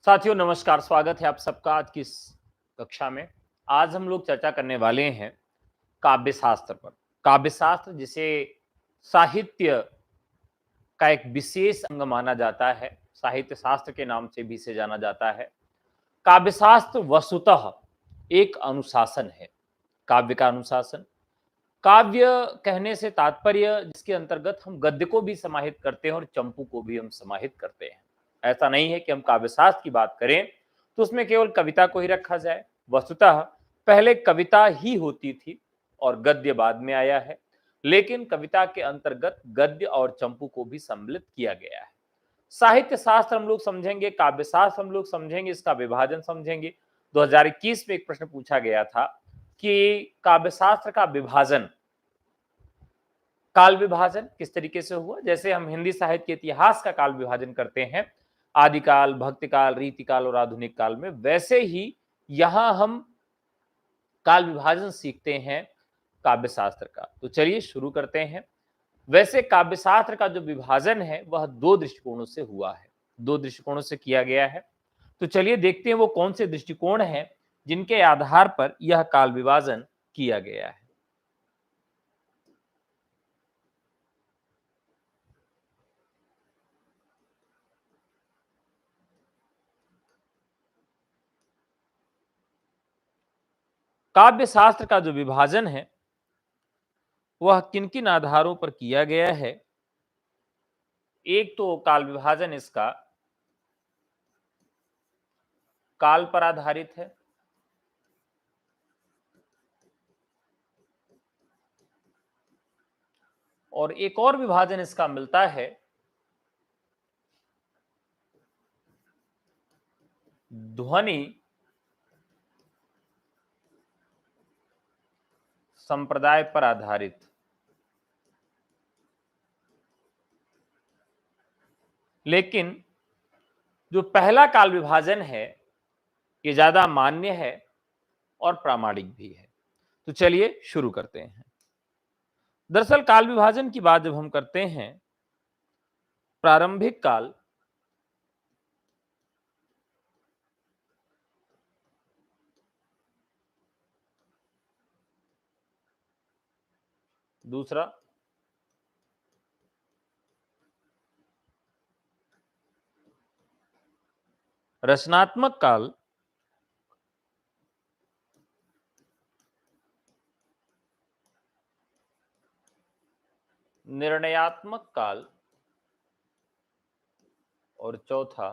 साथियों नमस्कार, स्वागत है आप सबका आज की इस कक्षा में। आज हम लोग चर्चा करने वाले हैं काव्य शास्त्र पर। काव्य शास्त्र जिसे साहित्य का एक विशेष अंग माना जाता है, साहित्य शास्त्र के नाम से भी इसे जाना जाता है। काव्य शास्त्र वस्तुतः एक अनुशासन है, काव्य का अनुशासन। काव्य कहने से तात्पर्य जिसके अंतर्गत हम गद्य को भी समाहित करते हैं और चंपू को भी हम समाहित करते हैं। ऐसा नहीं है कि हम काव्य शास्त्र की बात करें तो उसमें केवल कविता को ही रखा जाए। वस्तुतः पहले कविता ही होती थी और गद्य बाद में आया है, लेकिन कविता के अंतर्गत गद्य और चंपू को भी सम्मिलित किया गया है। साहित्य शास्त्र हम लोग समझेंगे, काव्य शास्त्र हम लोग समझेंगे, इसका विभाजन समझेंगे। 2021 में एक प्रश्न पूछा गया था कि काव्य शास्त्र का विभाजन, काल विभाजन किस तरीके से हुआ। जैसे हम हिंदी साहित्य के इतिहास का काल विभाजन करते हैं, आदिकाल, भक्तिकाल, रीतिकाल और आधुनिक काल में, वैसे ही यहां हम काल विभाजन सीखते हैं काव्य शास्त्र का। तो चलिए शुरू करते हैं। वैसे काव्य शास्त्र का जो विभाजन है वह दो दृष्टिकोणों से हुआ है, दो दृष्टिकोणों से किया गया है। तो चलिए देखते हैं वो कौन से दृष्टिकोण हैं जिनके आधार पर यह काल विभाजन किया गया है। काव्य शास्त्र का जो विभाजन है वह किन किन आधारों पर किया गया है। एक तो काल विभाजन इसका काल पर आधारित है, और एक और विभाजन इसका मिलता है ध्वनि संप्रदाय पर आधारित। लेकिन जो पहला काल विभाजन है ये ज्यादा मान्य है और प्रामाणिक भी है। तो चलिए शुरू करते हैं। दरअसल काल विभाजन की बात जब हम करते हैं, प्रारंभिक काल, दूसरा रचनात्मक काल, निर्णयात्मक काल, और चौथा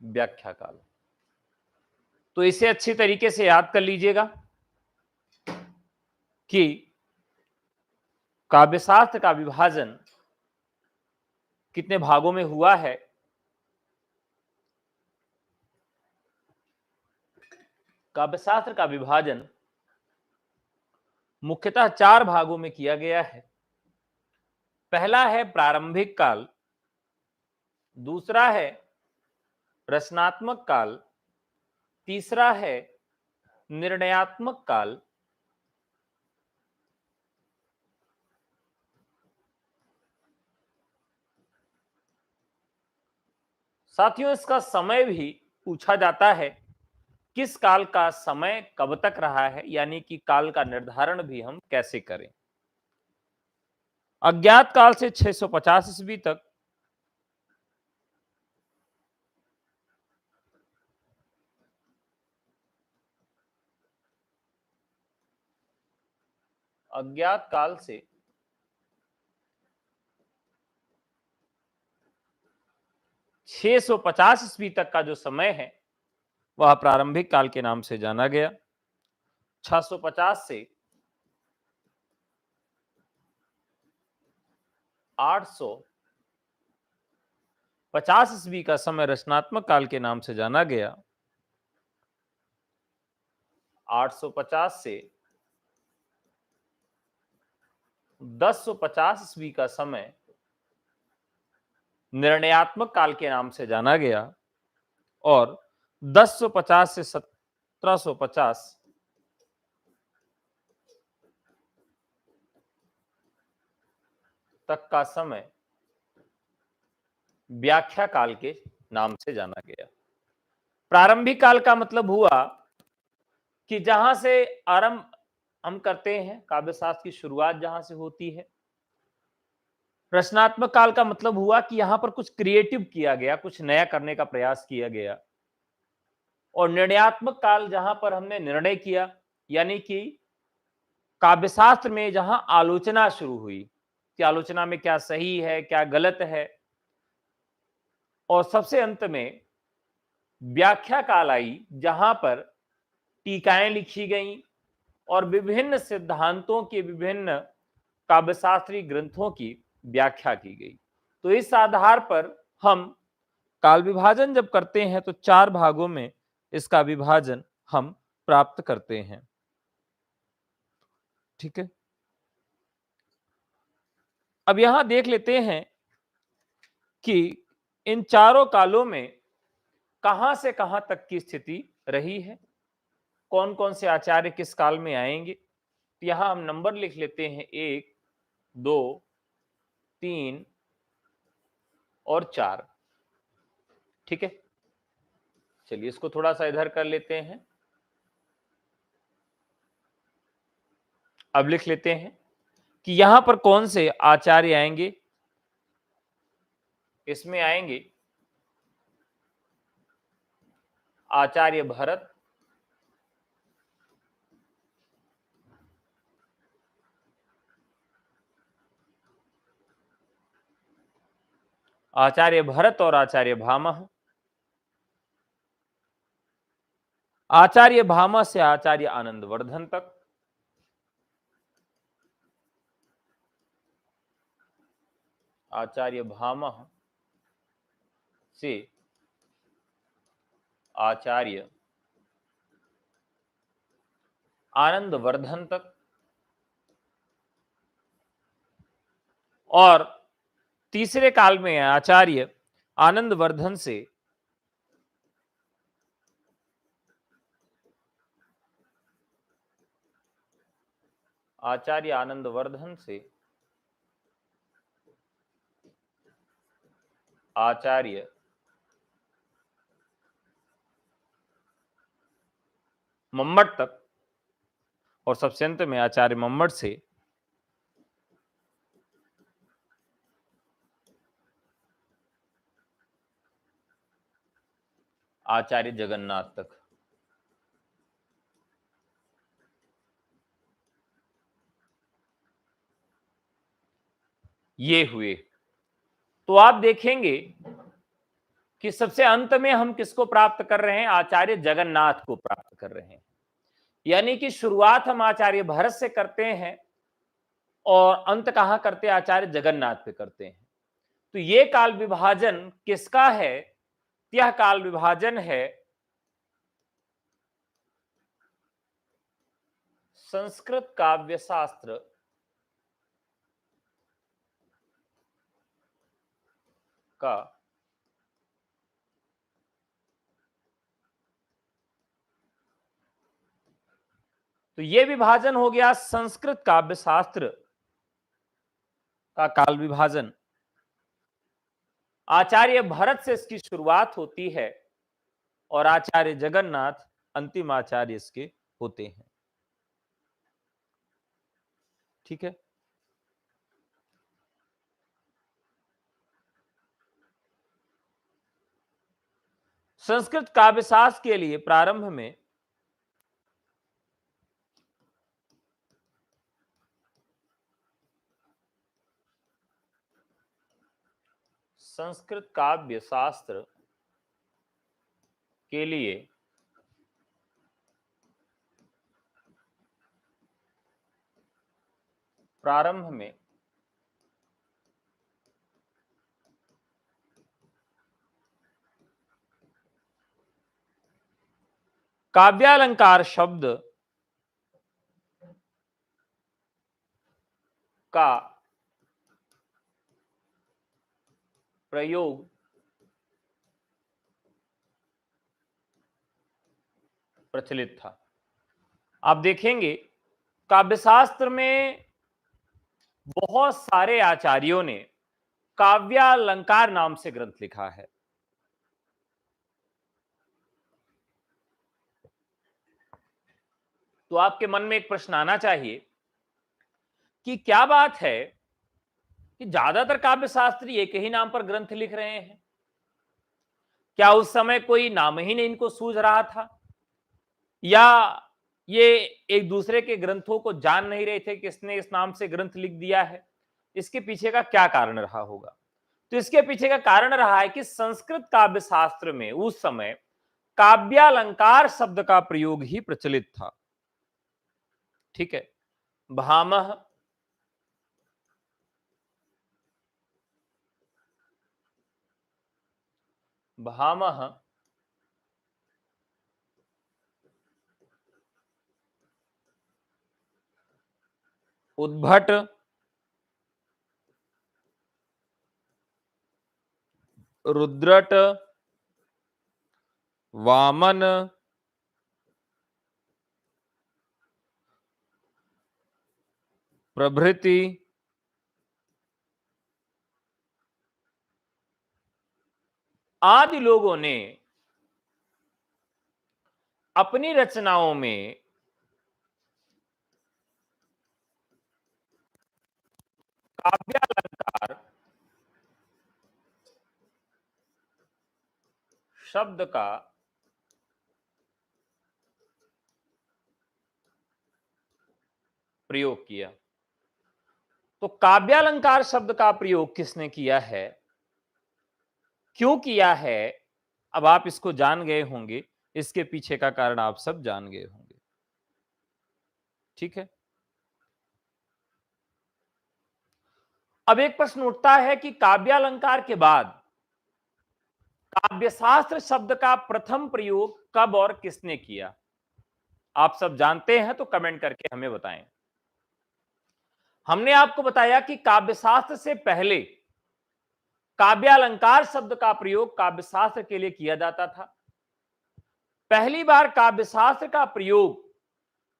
व्याख्या काल। तो इसे अच्छी तरीके से याद कर लीजिएगा कि काव्यशास्त्र का विभाजन कितने भागों में हुआ है। काव्यशास्त्र का विभाजन मुख्यतः चार भागों में किया गया है। पहला है प्रारंभिक काल, दूसरा है रचनात्मक काल, तीसरा है निर्णयात्मक काल, साथियों इसका समय भी पूछा जाता है, किस काल का समय कब तक रहा है, यानी कि काल का निर्धारण भी हम कैसे करें। अज्ञात काल से 650 ईस्वी तक, अज्ञात काल से 650 ईस्वी तक का जो समय है वह प्रारंभिक काल के नाम से जाना गया। 650 से 850 ईस्वी का समय रचनात्मक काल के नाम से जाना गया। 850 से 1050 ईस्वी का समय निर्णयात्मक काल के नाम से जाना गया, और 1050 से 1750 तक का समय व्याख्या काल के नाम से जाना गया। प्रारंभिक काल का मतलब हुआ कि जहां से आरंभ हम करते हैं, काव्य शास्त्र की शुरुआत जहां से होती है। रचनात्मक काल का मतलब हुआ कि यहां पर कुछ क्रिएटिव किया गया, कुछ नया करने का प्रयास किया गया। और निर्णयात्मक काल जहां पर हमने निर्णय किया, यानी कि काव्यशास्त्र में जहां आलोचना शुरू हुई कि आलोचना में क्या सही है, क्या गलत है। और सबसे अंत में व्याख्या काल आई, जहां पर टीकाएं लिखी गईं और विभिन्न सिद्धांतों के, विभिन्न काव्यशास्त्रीय ग्रंथों की व्याख्या की गई। तो इस आधार पर हम काल विभाजन जब करते हैं तो 4 भागों में इसका विभाजन हम प्राप्त करते हैं। ठीक है, अब यहां देख लेते हैं कि इन चारों कालों में कहां से कहां तक की स्थिति रही है, कौन कौन से आचार्य किस काल में आएंगे। तो यहां हम नंबर लिख लेते हैं, 1, 2, 3 और 4। ठीक है, चलिए इसको थोड़ा सा इधर कर लेते हैं। अब लिख लेते हैं कि यहां पर कौन से आचार्य आएंगे। इसमें आएंगे आचार्य भरत, आचार्य भरत और आचार्य भामह। आचार्य भामह से आचार्य आनंदवर्धन तक। आचार्य भामह से आचार्य आनंदवर्धन तक। और तीसरे काल में आचार्य आनंदवर्धन से आचार्य आनंदवर्धन से आचार्य मम्मट तक। और सबसे अंत में आचार्य मम्मट से आचार्य जगन्नाथ तक। ये हुए। तो आप देखेंगे कि सबसे अंत में हम किसको प्राप्त कर रहे हैं, आचार्य जगन्नाथ को प्राप्त कर रहे हैं। यानी कि शुरुआत हम आचार्य भरत से करते हैं और अंत कहां करते हैं, आचार्य जगन्नाथ पे करते हैं। तो ये काल विभाजन किसका है, यह काल विभाजन है संस्कृत काव्य शास्त्र का तो यह विभाजन हो गया संस्कृत काव्य शास्त्र का काल विभाजन। आचार्य भरत से इसकी शुरुआत होती है और आचार्य जगन्नाथ अंतिम आचार्य इसके होते हैं। ठीक है, संस्कृत काव्यशास्त्र के लिए प्रारंभ में संस्कृत काव्य शास्त्र के लिए प्रारंभ में काव्यालंकार शब्द का प्रयोग प्रचलित था। आप देखेंगे काव्यशास्त्र में बहुत सारे आचार्यों ने काव्यालंकार नाम से ग्रंथ लिखा है। तो आपके मन में एक प्रश्न आना चाहिए कि क्या बात है कि ज्यादातर काव्य शास्त्री एक ही नाम पर ग्रंथ लिख रहे हैं? क्या उस समय कोई नाम ही नहीं इनको सूझ रहा था, या ये एक दूसरे के ग्रंथों को जान नहीं रहे थे कि इसने इस नाम से ग्रंथ लिख दिया है? इसके पीछे का क्या कारण रहा होगा? तो इसके पीछे का कारण रहा है कि संस्कृत काव्य शास्त्र में उस समय काव्यालंकार शब्द का प्रयोग ही प्रचलित था। ठीक है। भामह, भामह, उद्भट, रुद्रट, वामन, प्रभृति आदि लोगों ने अपनी रचनाओं में काव्यालंकार शब्द का प्रयोग किया। तो काव्यालंकार शब्द का प्रयोग किसने किया है, क्यों किया है, अब आप इसको जान गए होंगे। इसके पीछे का कारण आप सब जान गए होंगे। ठीक है। अब एक प्रश्न उठता है कि काव्यालंकार के बाद काव्यशास्त्र शब्द का प्रथम प्रयोग कब और किसने किया? आप सब जानते हैं तो कमेंट करके हमें बताएं। हमने आपको बताया कि काव्यशास्त्र से पहले काव्यालंकार शब्द का प्रयोग काव्यशास्त्र के लिए किया जाता था। पहली बार काव्यशास्त्र का प्रयोग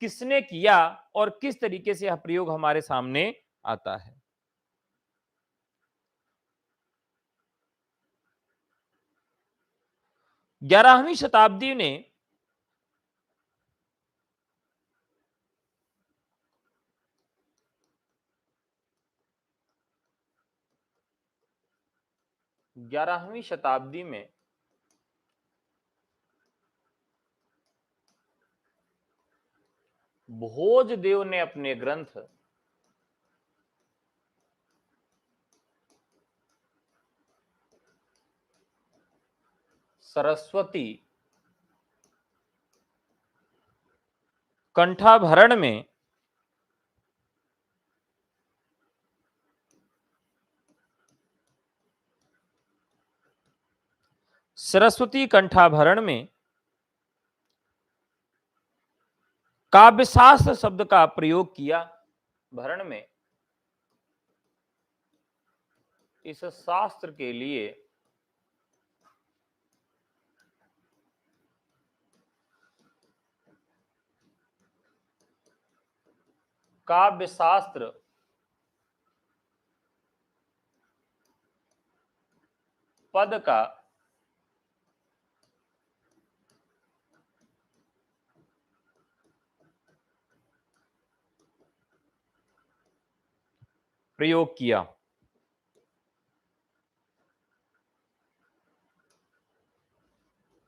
किसने किया और किस तरीके से यह प्रयोग हमारे सामने आता है? 11वीं शताब्दी ने 11वीं शताब्दी में भोजदेव ने अपने ग्रंथ सरस्वती कंठाभरण में सरस्वती कंठाभरण में काव्यशास्त्र शब्द का प्रयोग किया। भरण में इस शास्त्र के लिए काव्यशास्त्र पद का प्रयोग किया।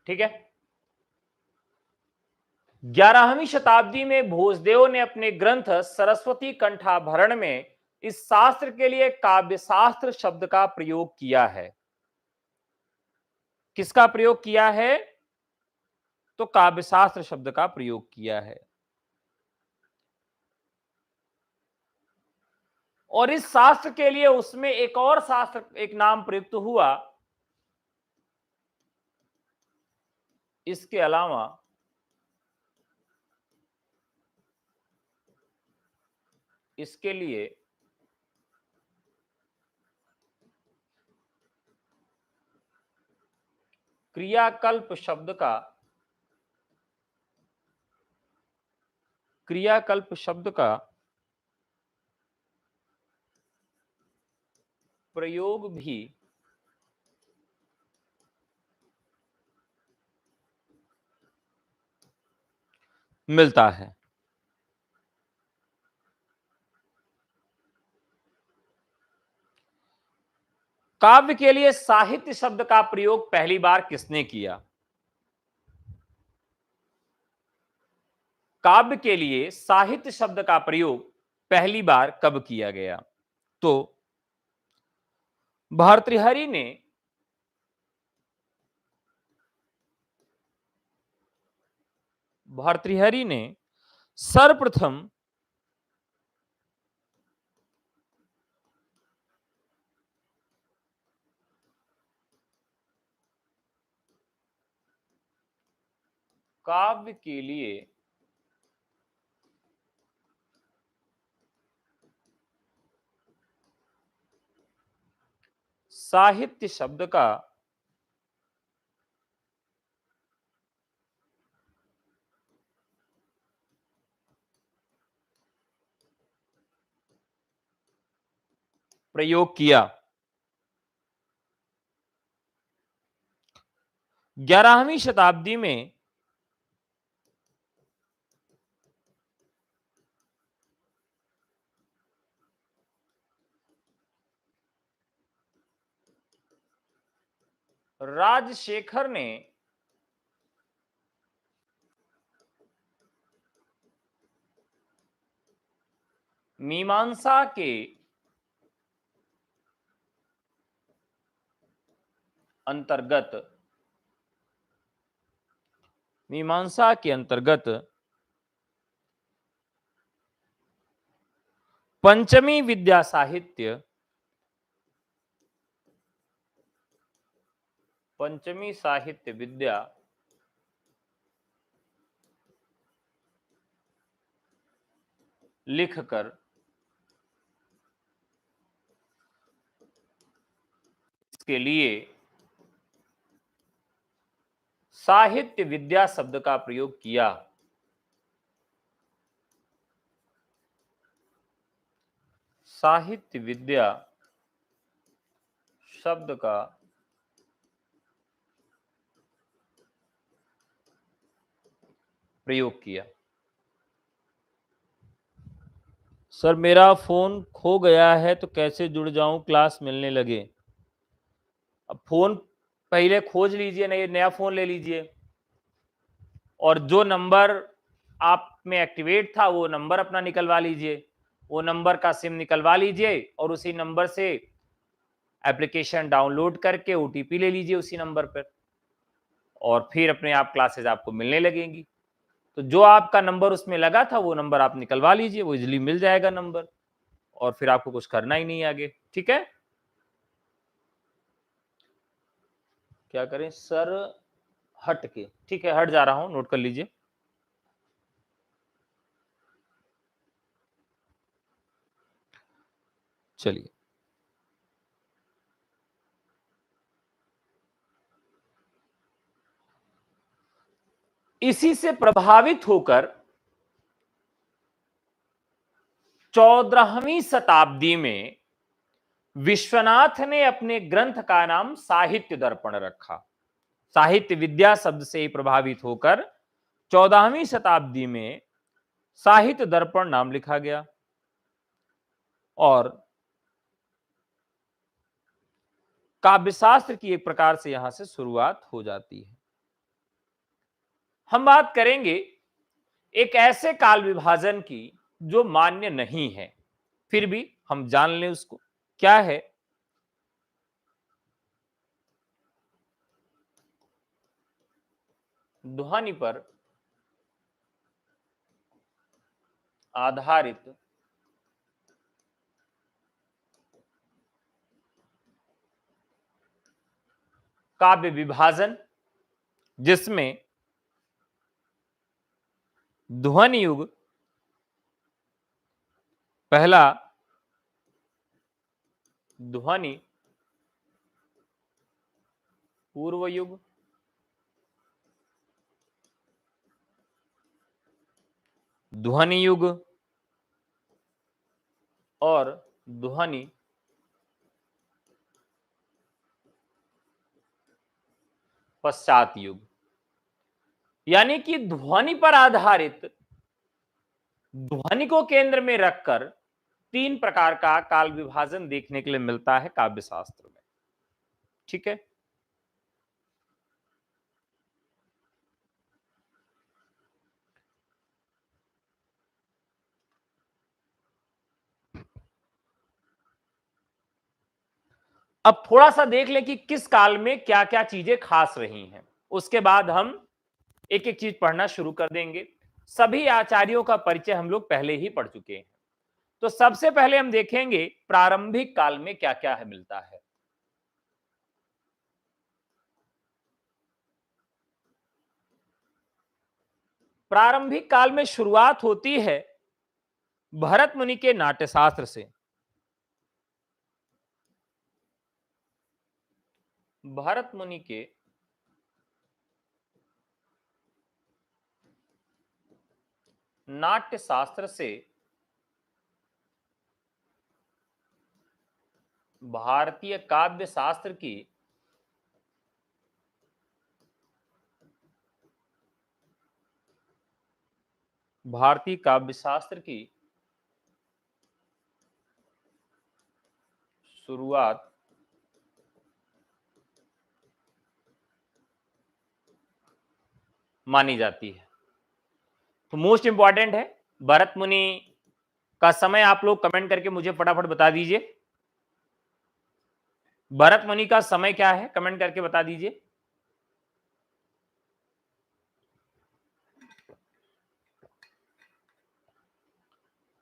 ठीक है। 11वीं शताब्दी में भोजदेव ने अपने ग्रंथ सरस्वती कंठाभरण में इस शास्त्र के लिए काव्यशास्त्र शब्द का प्रयोग किया है। किसका प्रयोग किया है? तो काव्यशास्त्र शब्द का प्रयोग किया है। और इस शास्त्र के लिए उसमें एक और शास्त्र, एक नाम प्रयुक्त हुआ। इसके अलावा इसके लिए क्रियाकल्प शब्द का प्रयोग भी मिलता है। काव्य के लिए साहित्य शब्द का प्रयोग पहली बार किसने किया? काव्य के लिए साहित्य शब्द का प्रयोग पहली बार कब किया गया? तो भर्तृहरि ने भर्तृहरि ने सर्वप्रथम काव्य के लिए साहित्य शब्द का प्रयोग किया। 11वीं शताब्दी में राजशेखर ने मीमांसा के अंतर्गत पंचमी विद्या साहित्य विद्या लिखकर इसके लिए साहित्य विद्या शब्द का प्रयोग किया। साहित्य विद्या शब्द का प्रयोग किया। सर मेरा फोन खो गया है तो कैसे जुड़ जाऊं, क्लास मिलने लगे? अब फोन पहले खोज लीजिए, नहीं नया फोन ले लीजिए और जो नंबर आप में एक्टिवेट था वो नंबर अपना निकलवा लीजिए, वो नंबर का सिम निकलवा लीजिए और उसी नंबर से एप्लीकेशन डाउनलोड करके ओटीपी ले लीजिए उसी नंबर पर और फिर अपने आप क्लासेस आपको मिलने लगेंगी। तो जो आपका नंबर उसमें लगा था वो नंबर आप निकलवा लीजिए, वो इजीली मिल जाएगा नंबर और फिर आपको कुछ करना ही नहीं आगे। ठीक है, क्या करें सर? हट के, ठीक है हट जा रहा हूं, नोट कर लीजिए। चलिए, इसी से प्रभावित होकर 14वीं शताब्दी में विश्वनाथ ने अपने ग्रंथ का नाम साहित्य दर्पण रखा। साहित्य विद्या शब्द से प्रभावित होकर 14वीं शताब्दी में साहित्य दर्पण नाम लिखा गया और काव्यशास्त्र की एक प्रकार से यहां से शुरुआत हो जाती है। हम बात करेंगे एक ऐसे काल विभाजन की जो मान्य नहीं है, फिर भी हम जान लें उसको क्या है। ध्वनि पर आधारित काव्य विभाजन, जिसमें ध्वनि युग पहला, ध्वनि पूर्व युग, ध्वनि युग और ध्वनि पश्चात युग, यानी कि ध्वनि पर आधारित, ध्वनि को केंद्र में रखकर तीन प्रकार का काल विभाजन देखने के लिए मिलता है काव्य शास्त्र में। ठीक है, अब थोड़ा सा देख लें कि किस काल में क्या क्या चीजें खास रही हैं, उसके बाद हम एक एक चीज पढ़ना शुरू कर देंगे। सभी आचार्यों का परिचय हम लोग पहले ही पढ़ चुके हैं। तो सबसे पहले हम देखेंगे प्रारंभिक काल में क्या क्या है मिलता है। प्रारंभिक काल में शुरुआत होती है भरत मुनि के नाट्यशास्त्र से। भरत मुनि के नाट्य शास्त्र से भारतीय काव्य शास्त्र की शुरुआत मानी जाती है। तो मोस्ट इंपॉर्टेंट है, भरत मुनि का समय आप लोग कमेंट करके मुझे फटाफट बता दीजिए। भरत मुनि का समय क्या है, कमेंट करके बता दीजिए।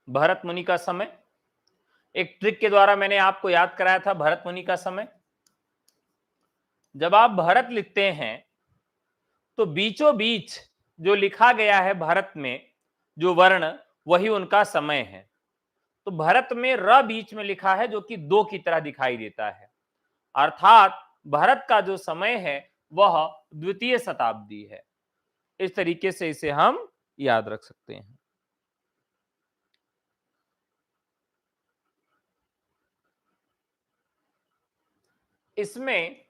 भरत मुनि का समय, एक ट्रिक के द्वारा मैंने आपको याद कराया था भरत मुनि का समय। जब आप भरत लिखते हैं तो बीचों बीच जो लिखा गया है भारत में जो वर्ण, वही उनका समय है। तो भरत में र बीच में लिखा है जो कि दो की तरह दिखाई देता है, अर्थात भरत का जो समय है वह द्वितीय शताब्दी है। इस तरीके से इसे हम याद रख सकते हैं। इसमें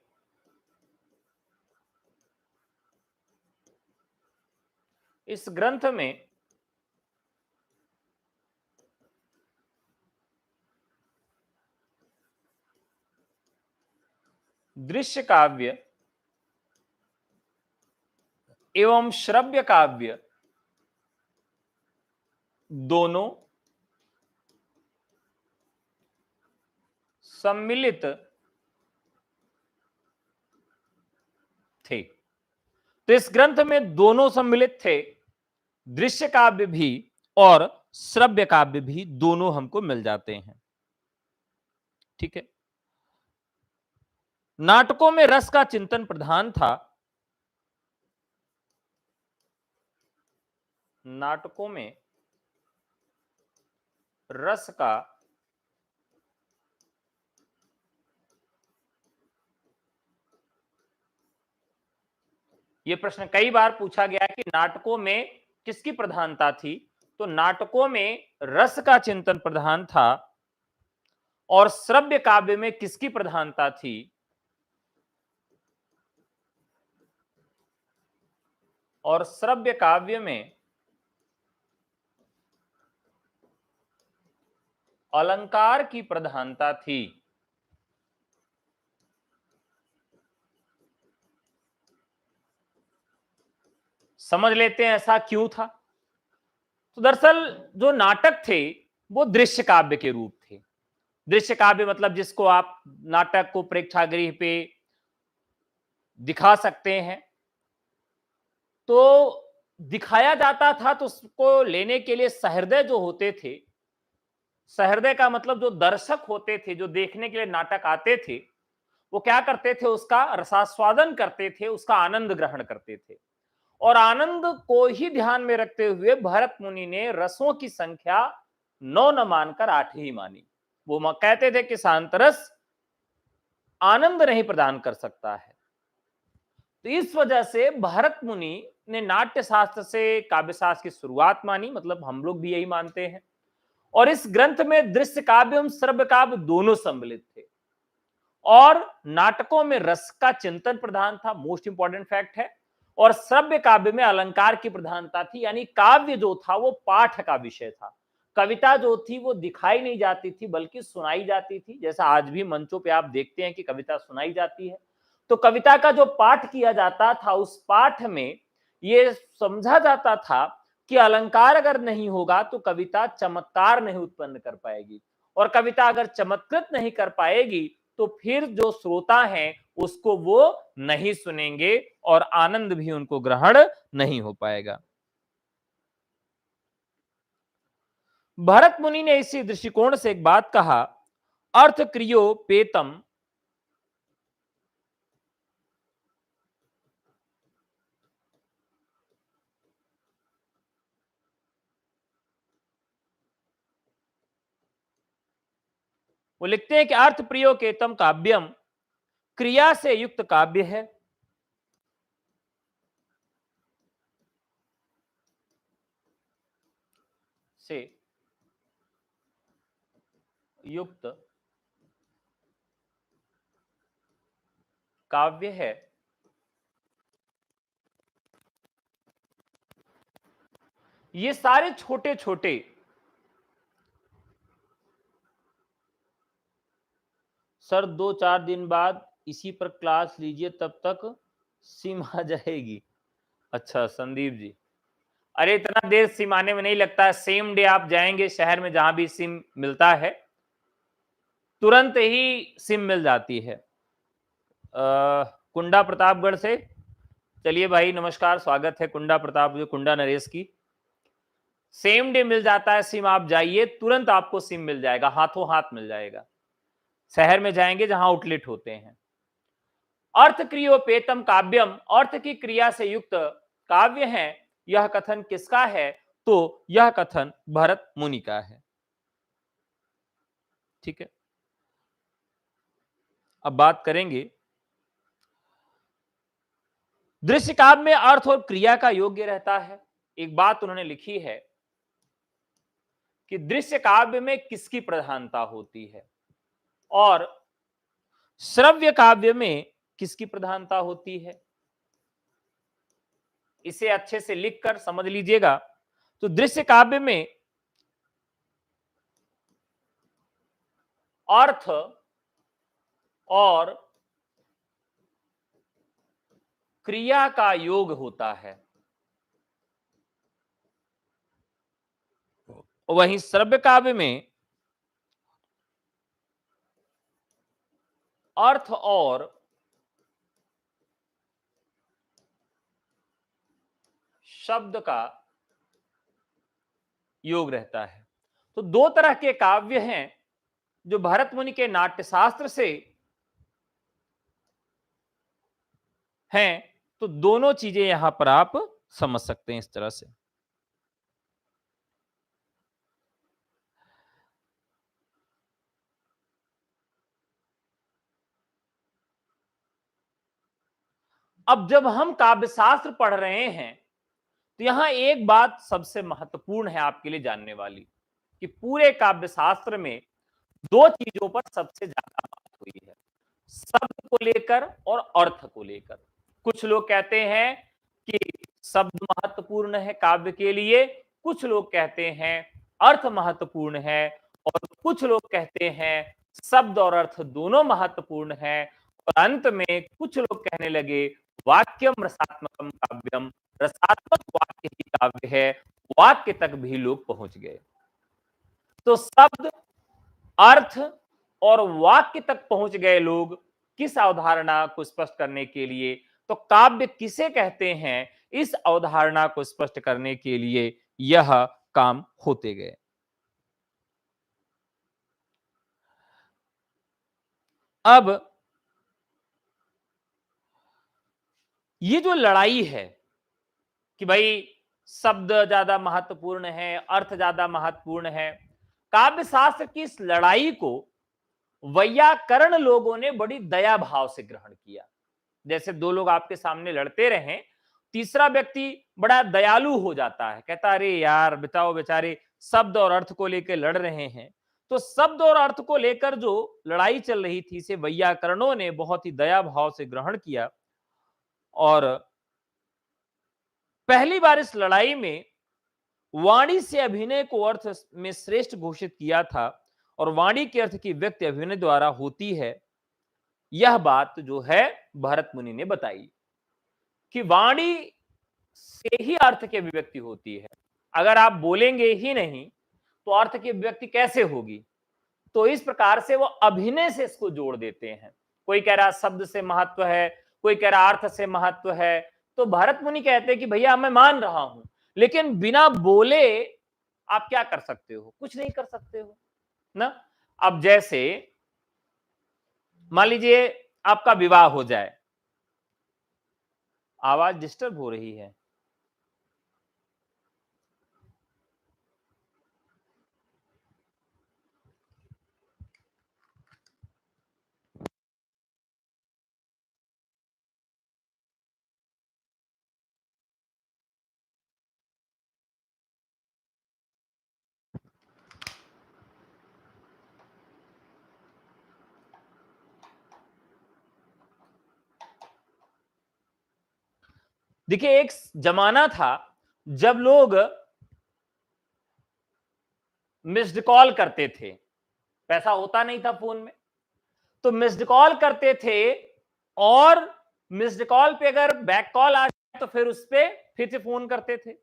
इस ग्रंथ में दृश्य काव्य एवं श्रव्य काव्य दोनों सम्मिलित थे। तो इस ग्रंथ में दोनों सम्मिलित थे, दृश्य काव्य भी और श्रव्य काव्य भी, दोनों हमको मिल जाते हैं। ठीक है, नाटकों में रस का चिंतन प्रधान था। नाटकों में रस का यह प्रश्न कई बार पूछा गया कि नाटकों में किसकी प्रधानता थी। तो नाटकों में रस का चिंतन प्रधान था और श्रव्य काव्य में किसकी प्रधानता थी। और श्रव्य काव्य में अलंकार की प्रधानता थी। समझ लेते हैं ऐसा क्यों था। तो दरअसल जो नाटक थे वो दृश्य काव्य के रूप थे। दृश्य काव्य मतलब जिसको आप नाटक को प्रेक्षागृह पे दिखा सकते हैं, तो दिखाया जाता था तो उसको लेने के लिए सहृदय जो होते थे, सहृदय का मतलब जो दर्शक होते थे जो देखने के लिए नाटक आते थे, वो क्या करते थे, उसका रसास्वादन करते थे, उसका आनंद ग्रहण करते थे। और आनंद को ही ध्यान में रखते हुए भरत मुनि ने रसों की संख्या 9 न मानकर 8 ही मानी। वो कहते थे कि शांतरस आनंद नहीं प्रदान कर सकता है। तो इस वजह से भरत मुनि ने नाट्य शास्त्र से काव्य शास्त्र की शुरुआत मानी, मतलब हम लोग भी यही मानते हैं। और इस ग्रंथ में दृश्य काव्य एवं श्रव्य काव्य दोनों सम्मिलित थे। और नाटकों में रस का चिंतन प्रधान था, मोस्ट इंपॉर्टेंट फैक्ट है। और श्रव्य काव्य में अलंकार की प्रधानता थी, यानी काव्य जो था वो पाठ का विषय था। कविता जो थी वो दिखाई नहीं जाती थी बल्कि सुनाई जाती थी, जैसा आज भी मंचों पे आप देखते हैं कि कविता सुनाई जाती है। तो कविता का जो पाठ किया जाता था, उस पाठ में ये समझा जाता था कि अलंकार अगर नहीं होगा तो कविता चमत्कार नहीं उत्पन्न कर पाएगी, और कविता अगर चमत्कृत नहीं कर पाएगी तो फिर जो श्रोता हैं उसको वो नहीं सुनेंगे और आनंद भी उनको ग्रहण नहीं हो पाएगा। भरत मुनि ने इसी दृष्टिकोण से एक बात कहा, अर्थ क्रियो पेतम वो लिखते हैं कि अर्थ प्रियो केतम काव्यम क्रिया से युक्त काव्य है। से युक्त काव्य है। ये सारे छोटे छोटे सर 2-4 दिन बाद इसी पर क्लास लीजिए, तब तक सिम आ जाएगी। अच्छा संदीप जी, अरे इतना देर सिम आने में नहीं लगता है, सेम डे आप जाएंगे शहर में जहां भी सिम मिलता है तुरंत ही सिम मिल जाती है। कुंडा प्रतापगढ़ से, चलिए भाई नमस्कार, स्वागत है कुंडा प्रताप, कुंडा नरेश की। सेम डे मिल जाता है सिम, आप जाइए तुरंत आपको सिम मिल जाएगा, हाथों हाथ मिल जाएगा। शहर में जाएंगे जहां आउटलेट होते हैं। अर्थ क्रियोपेतम काव्यम, अर्थ की क्रिया से युक्त काव्य है। यह कथन किसका है? तो यह कथन भरत मुनि का है। ठीक है, अब बात करेंगे दृश्य काव्य में अर्थ और क्रिया का योग्य रहता है। एक बात उन्होंने लिखी है कि दृश्य काव्य में किसकी प्रधानता होती है और श्रव्य काव्य में किसकी प्रधानता होती है। इसे अच्छे से लिखकर समझ लीजिएगा। तो दृश्य काव्य में अर्थ और क्रिया का योग होता है, वहीं श्रव्य काव्य में अर्थ और शब्द का योग रहता है। तो दो तरह के काव्य हैं जो भरत मुनि के नाट्यशास्त्र से हैं, तो दोनों चीजें यहां पर आप समझ सकते हैं इस तरह से। अब जब हम काव्यशास्त्र पढ़ रहे हैं तो यहां एक बात सबसे महत्वपूर्ण है आपके लिए जानने वाली, कि पूरे काव्यशास्त्र में दो चीजों पर सबसे ज्यादा बात हुई है, शब्द को लेकर और अर्थ को लेकर। कुछ लोग कहते हैं कि शब्द महत्वपूर्ण है काव्य के लिए, कुछ लोग कहते हैं अर्थ महत्वपूर्ण है, और कुछ लोग कहते हैं शब्द और अर्थ दोनों महत्वपूर्ण है, और अंत में कुछ लोग कहने लगे वाक्यम रसात्मकम काव्यम, रसात्मक वाक्य ही काव्य है। वाक्य तक भी लोग पहुंच गए। तो शब्द, अर्थ और वाक्य तक पहुंच गए लोग किस अवधारणा को स्पष्ट करने के लिए, तो काव्य किसे कहते हैं, इस अवधारणा को स्पष्ट करने के लिए यह काम होते गए। अब ये जो लड़ाई है कि भाई शब्द ज्यादा महत्वपूर्ण है, अर्थ ज्यादा महत्वपूर्ण है, काव्य शास्त्र की इस लड़ाई को वैयाकरण लोगों ने बड़ी दया भाव से ग्रहण किया। जैसे दो लोग आपके सामने लड़ते रहे, तीसरा व्यक्ति बड़ा दयालु हो जाता है, कहता अरे यार बताओ बेचारे शब्द और अर्थ को लेकर लड़ रहे हैं, तो शब्द और अर्थ को लेकर जो लड़ाई चल रही थी, इसे वैयाकरणों ने बहुत ही दया भाव से ग्रहण किया और पहली बार इस लड़ाई में वाणी से अभिनय को अर्थ में श्रेष्ठ घोषित किया था और वाणी के अर्थ की व्यक्ति अभिनय द्वारा होती है। यह बात जो है भरत मुनि ने बताई कि वाणी से ही अर्थ की अभिव्यक्ति होती है। अगर आप बोलेंगे ही नहीं तो अर्थ की अभिव्यक्ति कैसे होगी? तो इस प्रकार से वो अभिनय से इसको जोड़ देते हैं। कोई कह रहा शब्द से महत्व है, कोई कह रहा अर्थ से महत्व है। तो भरत मुनि कहते हैं कि भैया मैं मान रहा हूं, लेकिन बिना बोले आप क्या कर सकते हो? कुछ नहीं कर सकते हो ना। अब जैसे मान लीजिए आपका विवाह हो जाए, आवाज डिस्टर्ब हो रही है। देखिए एक जमाना था जब लोग मिस्ड कॉल करते थे, पैसा होता नहीं था फोन में, तो मिस्ड कॉल करते थे और मिस्ड कॉल पे अगर बैक कॉल आ जाए तो फिर उस पे फिर से फोन करते थे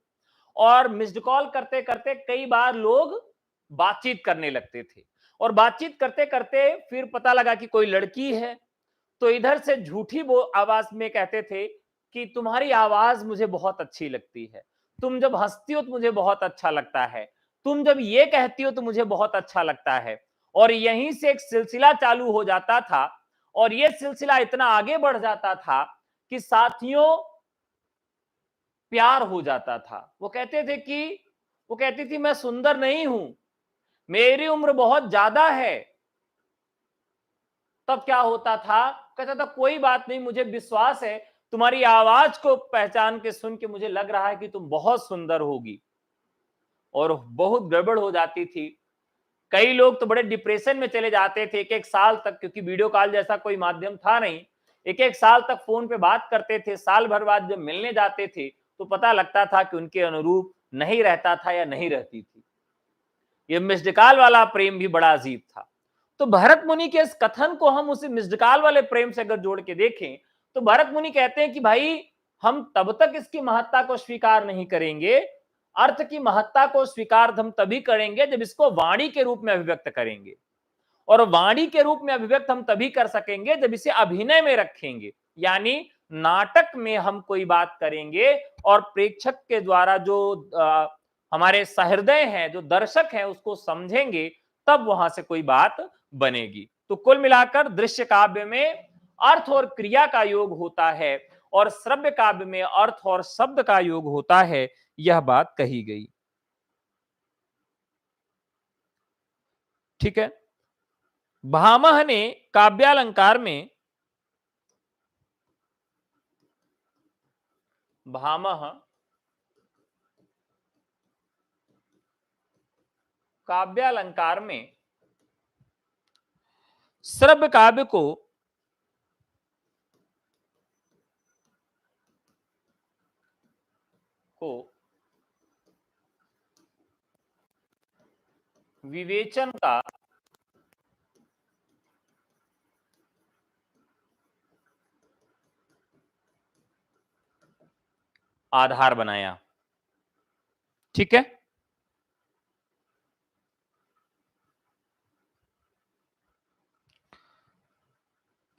और मिस्ड कॉल करते करते कई बार लोग बातचीत करने लगते थे और बातचीत करते करते फिर पता लगा कि कोई लड़की है, तो इधर से झूठी वो आवाज में कहते थे कि तुम्हारी आवाज मुझे बहुत अच्छी लगती है, तुम जब हंसती हो तो मुझे बहुत अच्छा लगता है, तुम जब ये कहती हो तो मुझे बहुत अच्छा लगता है। और यहीं से एक सिलसिला चालू हो जाता था और ये सिलसिला इतना आगे बढ़ जाता था कि साथियों प्यार हो जाता था। वो कहते थे कि वो कहती थी मैं सुंदर नहीं हूं, मेरी उम्र बहुत ज्यादा है। तब क्या होता था, कहता था कोई बात नहीं, मुझे विश्वास है, तुम्हारी आवाज को पहचान के सुन के मुझे लग रहा है कि तुम बहुत सुंदर होगी। और बहुत गड़बड़ हो जाती थी। कई लोग तो बड़े डिप्रेशन में चले जाते थे एक एक साल तक, क्योंकि वीडियो कॉल जैसा कोई माध्यम था नहीं। एक एक साल तक फोन पे बात करते थे, साल भर बाद जब मिलने जाते थे तो पता लगता था कि उनके अनुरूप नहीं रहता था या नहीं रहती थी। ये मिस्ड कॉल वाला प्रेम भी बड़ा अजीब था। तो भरत मुनि के इस कथन को हम उसे मिस्ड कॉल वाले प्रेम से अगर जोड़ के देखें तो भरत मुनि कहते हैं कि भाई हम तब तक इसकी महत्ता को स्वीकार नहीं करेंगे, अर्थ की महत्ता को स्वीकार हम तभी करेंगे जब इसको वाणी के रूप में अभिव्यक्त करेंगे। और वाणी के रूप में अभिव्यक्त हम तभी कर सकेंगे जब इसे अभिनय में रखेंगे, यानी नाटक में हम कोई बात करेंगे और प्रेक्षक के द्वारा जो हमारे सहृदय हैं, जो दर्शक हैं, उसको समझेंगे, तब वहां से कोई बात बनेगी। तो कुल मिलाकर दृश्य काव्य में अर्थ और क्रिया का योग होता है और श्रव्य काव्य में अर्थ और शब्द का योग होता है, यह बात कही गई। ठीक है। भामह ने काव्यालंकार में भामह काव्यालंकार में श्रव्य काव्य को विवेचन का आधार बनाया। ठीक है।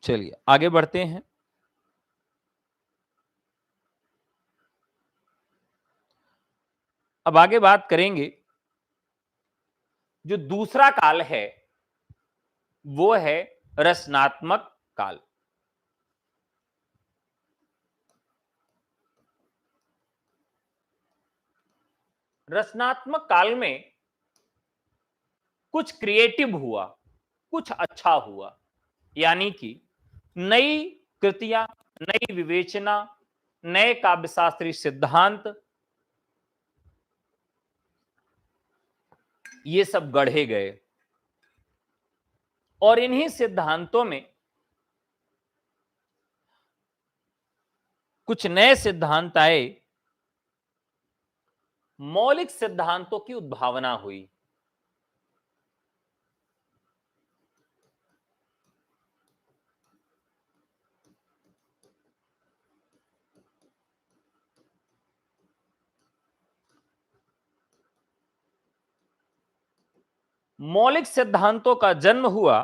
चलिए आगे बढ़ते हैं। अब आगे बात करेंगे, जो दूसरा काल है वो है रचनात्मक काल। रचनात्मक काल में कुछ क्रिएटिव हुआ, कुछ अच्छा हुआ, यानी कि नई कृतियां, नई विवेचना, नए काव्यशास्त्री सिद्धांत, ये सब गढ़े गए। और इन्हीं सिद्धांतों में कुछ नए सिद्धांत आए, मौलिक सिद्धांतों की उद्भावना हुई। मौलिक सिद्धांतों का जन्म हुआ,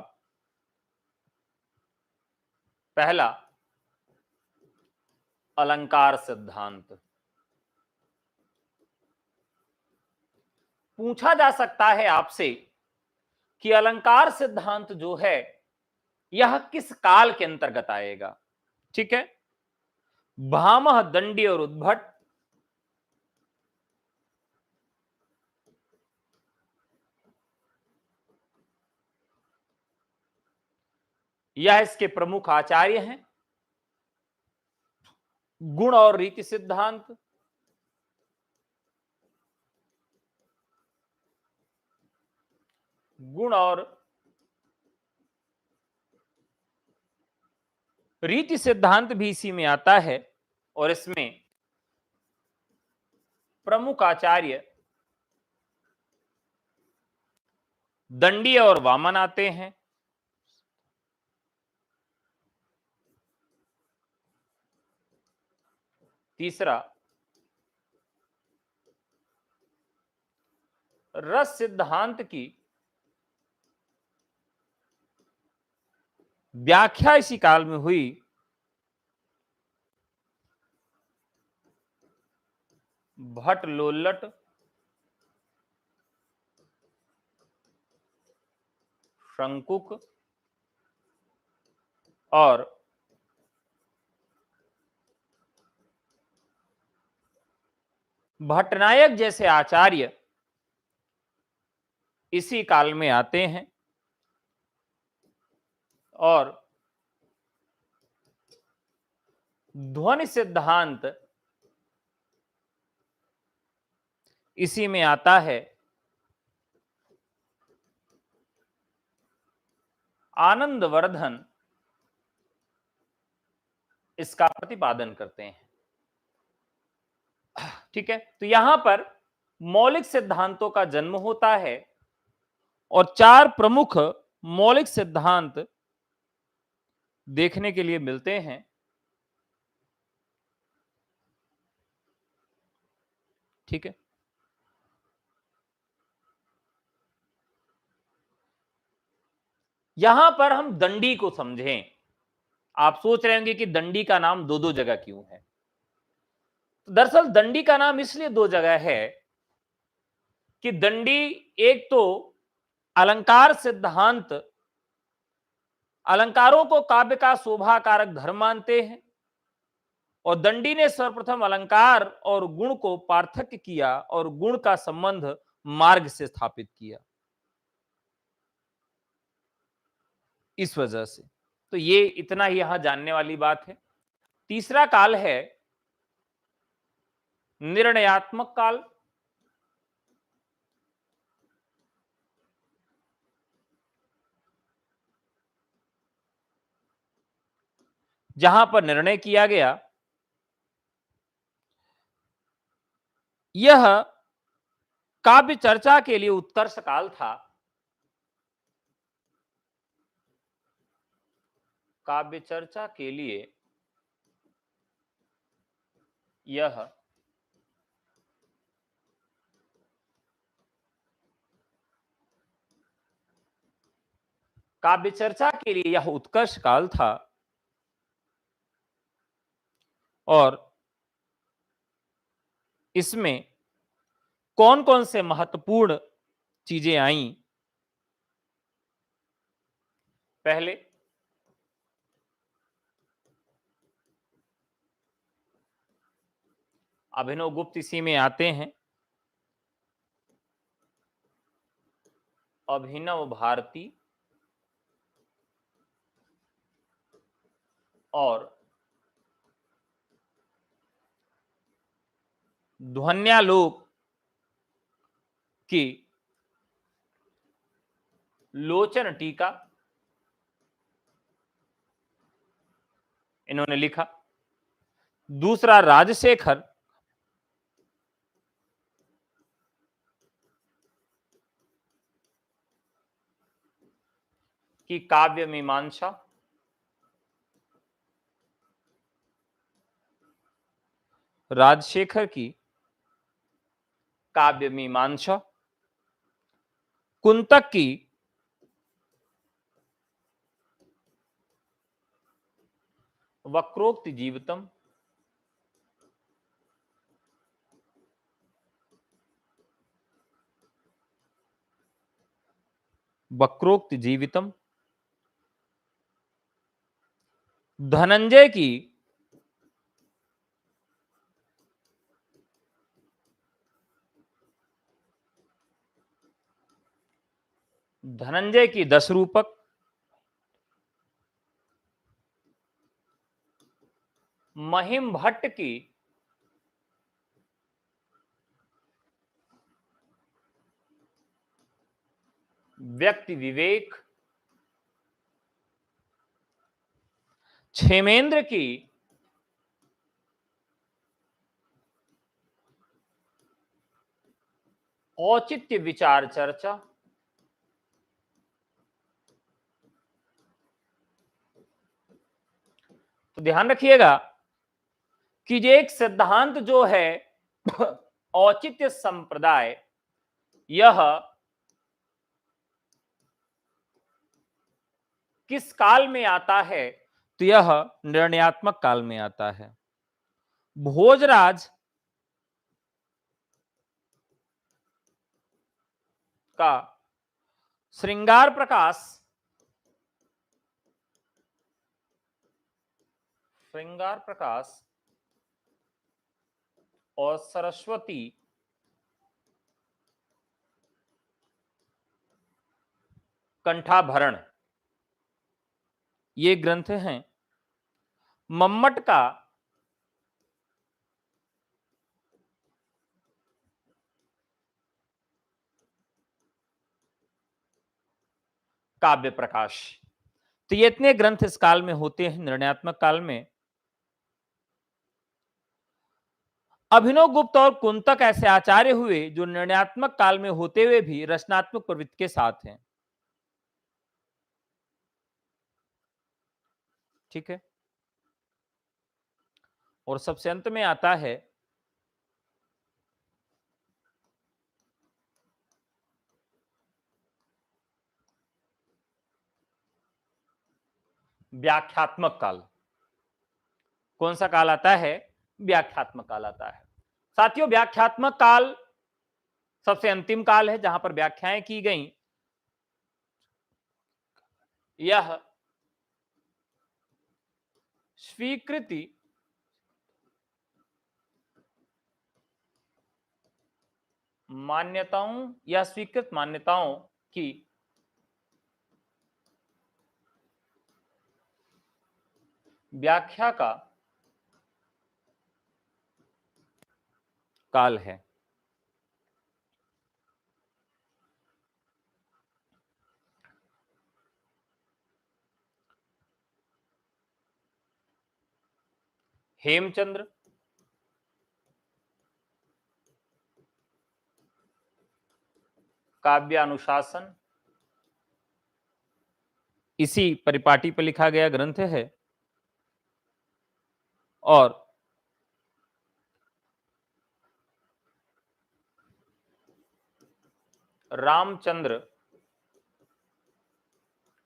पहला अलंकार सिद्धांत। पूछा जा सकता है आपसे कि अलंकार सिद्धांत जो है यह किस काल के अंतर्गत आएगा। ठीक है, भामह, दंडी और उद्भट यह इसके प्रमुख आचार्य हैं। गुण और रीति सिद्धांत, गुण और रीति सिद्धांत भी इसी में आता है और इसमें प्रमुख आचार्य दंडी और वामन आते हैं। तीसरा रस सिद्धांत की व्याख्या इसी काल में हुई। भट्ट, लोल्लट, शंकुक और भट्टनायक जैसे आचार्य इसी काल में आते हैं और ध्वनि सिद्धांत इसी में आता है। आनंदवर्धन इसका प्रतिपादन करते हैं। ठीक है, तो यहां पर मौलिक सिद्धांतों का जन्म होता है और चार प्रमुख मौलिक सिद्धांत देखने के लिए मिलते हैं। ठीक है, यहां पर हम दंडी को समझें। आप सोच रहे होंगे कि दंडी का नाम दो दो जगह क्यों है। दरअसल दंडी का नाम इसलिए दो जगह है कि दंडी एक तो अलंकार सिद्धांत, अलंकारों को काव्य का शोभा कारक धर्म मानते हैं और दंडी ने सर्वप्रथम अलंकार और गुण को पार्थक्य किया और गुण का संबंध मार्ग से स्थापित किया। इस वजह से तो ये इतना ही यहां जानने वाली बात है। तीसरा काल है निर्णयात्मक काल। जहां पर निर्णय किया गया, यह काव्य चर्चा के लिए उत्कर्ष काल था। काव्य चर्चा के लिए यह काव्य चर्चा के लिए यह उत्कर्ष काल था और इसमें कौन कौन से महत्वपूर्ण चीजें आई। पहले अभिनव गुप्त इसी में आते हैं। अभिनव भारती और ध्वन्यालोक की लोचन टीका इन्होंने लिखा। दूसरा राजशेखर की काव्य मीमांसा, राजशेखर की काव्य मीमांसा, कुंतक की वक्रोक्त जीवितम, वक्रोक्त जीवितम, धनंजय की दस रूपक, महिम भट्ट की व्यक्ति विवेक, क्षेमेंद्र की औचित्य विचार चर्चा, तो ध्यान रखिएगा कि ये एक सिद्धांत जो है औचित्य संप्रदाय, यह किस काल में आता है? तो यह निर्णयात्मक काल में आता है। भोजराज का श्रृंगार प्रकाश, श्रृंगार प्रकाश और सरस्वती कंठाभरण, ये ग्रंथ हैं। मम्मट का काव्य प्रकाश, तो ये इतने ग्रंथ इस काल में होते हैं, निर्णयात्मक काल में। अभिनव गुप्त और कुंतक ऐसे आचार्य हुए जो निर्णयात्मक काल में होते हुए भी रचनात्मक प्रवृत्ति के साथ हैं। ठीक है। और सबसे अंत में आता है व्याख्यात्मक काल। कौन सा काल आता है? व्याख्यात्मक काल आता है। साथियों, व्याख्यात्मक काल सबसे अंतिम काल है जहां पर व्याख्याएं की गई। यह स्वीकृति मान्यताओं या स्वीकृत मान्यताओं की व्याख्या का काल है। हेमचंद्र, काव्य अनुशासन, इसी परिपाटी पर लिखा गया ग्रंथ है। और रामचंद्र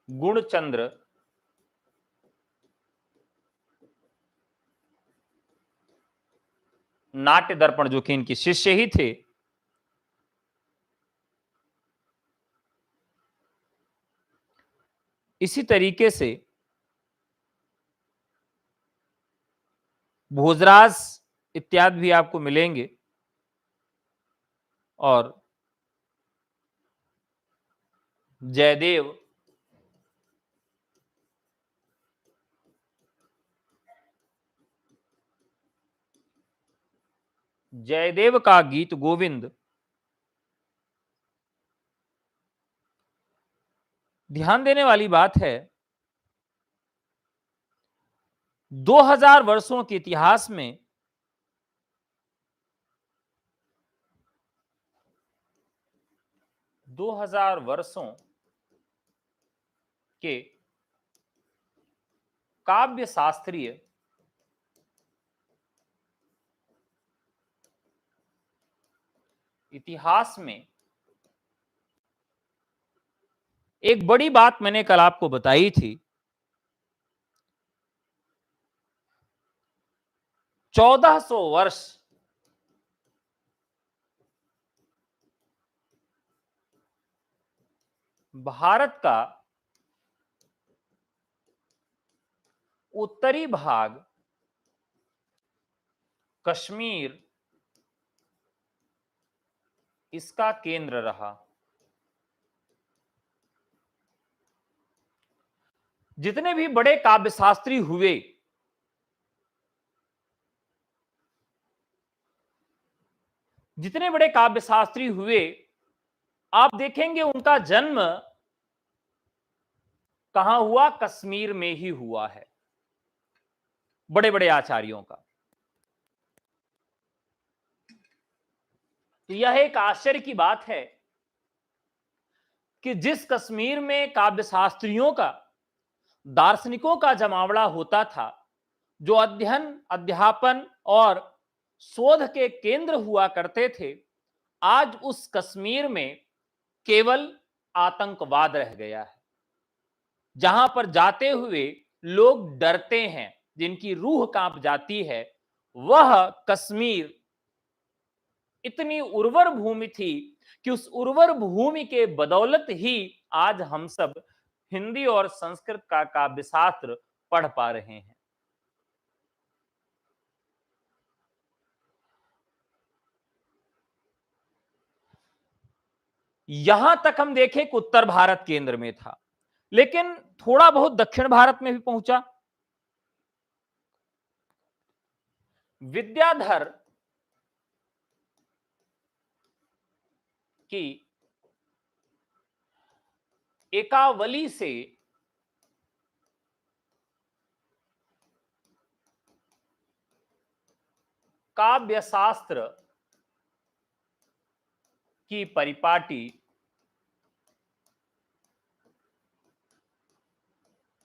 गुणचंद्र नाट्य दर्पण, जो कि इनके शिष्य ही थे, इसी तरीके से भोजराज इत्यादि भी आपको मिलेंगे। और जयदेव, जयदेव का गीत गोविंद। ध्यान देने वाली बात है 2000 वर्षों के इतिहास में 2000 वर्षों के काव्य शास्त्रीय इतिहास में एक बड़ी बात मैंने कल आपको बताई थी। 1400 वर्ष भारत का उत्तरी भाग कश्मीर इसका केंद्र रहा। जितने भी बड़े काव्यशास्त्री हुए, जितने बड़े काव्यशास्त्री हुए, आप देखेंगे उनका जन्म कहां हुआ? कश्मीर में ही हुआ है, बड़े बड़े आचार्यों का। तो यह एक आश्चर्य की बात है कि जिस कश्मीर में काव्यशास्त्रियों का, दार्शनिकों का जमावड़ा होता था, जो अध्ययन, अध्यापन और शोध के केंद्र हुआ करते थे, आज उस कश्मीर में केवल आतंकवाद रह गया है। जहां पर जाते हुए लोग डरते हैं, जिनकी रूह कांप जाती है, वह कश्मीर इतनी उर्वर भूमि थी कि उस उर्वर भूमि के बदौलत ही आज हम सब हिंदी और संस्कृत का काव्यशास्त्र पढ़ पा रहे हैं। यहां तक हम देखें कि उत्तर भारत केंद्र में था, लेकिन थोड़ा बहुत दक्षिण भारत में भी पहुंचा। विद्याधर की एकावली से काव्यशास्त्र की परिपाटी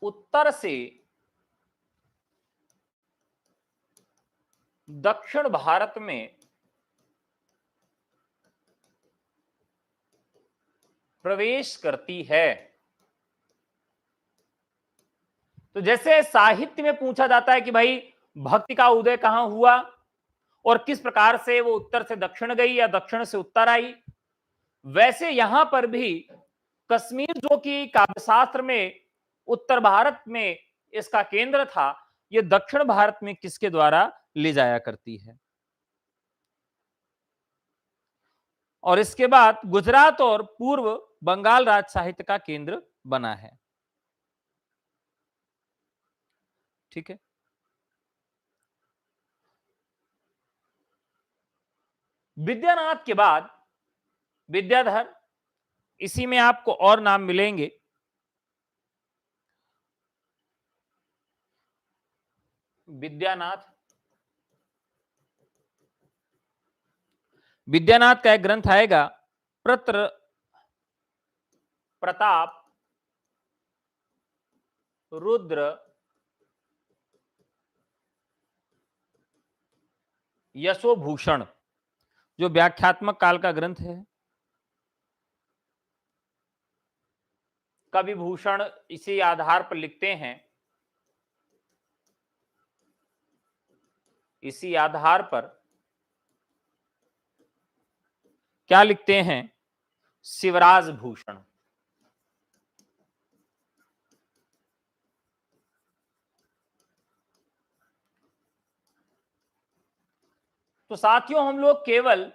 उत्तर से दक्षिण भारत में प्रवेश करती है। तो जैसे साहित्य में पूछा जाता है कि भाई भक्ति का उदय कहां हुआ और किस प्रकार से वो उत्तर से दक्षिण गई या दक्षिण से उत्तर आई, वैसे यहां पर भी कश्मीर जो कि काव्यशास्त्र में उत्तर भारत में इसका केंद्र था, ये दक्षिण भारत में किसके द्वारा ले जाया करती है। और इसके बाद गुजरात और पूर्व बंगाल राज साहित्य का केंद्र बना है। ठीक है। विद्यानाथ के बाद विद्याधर, इसी में आपको और नाम मिलेंगे। विद्यानाथ, विद्यानाथ का एक ग्रंथ आएगा प्रत्र प्रताप रुद्र यशोभूषण, जो व्याख्यात्मक काल का ग्रंथ है। कवि भूषण इसी आधार पर लिखते हैं, इसी आधार पर क्या लिखते हैं? शिवराज भूषण। तो साथियों, हम लोग केवल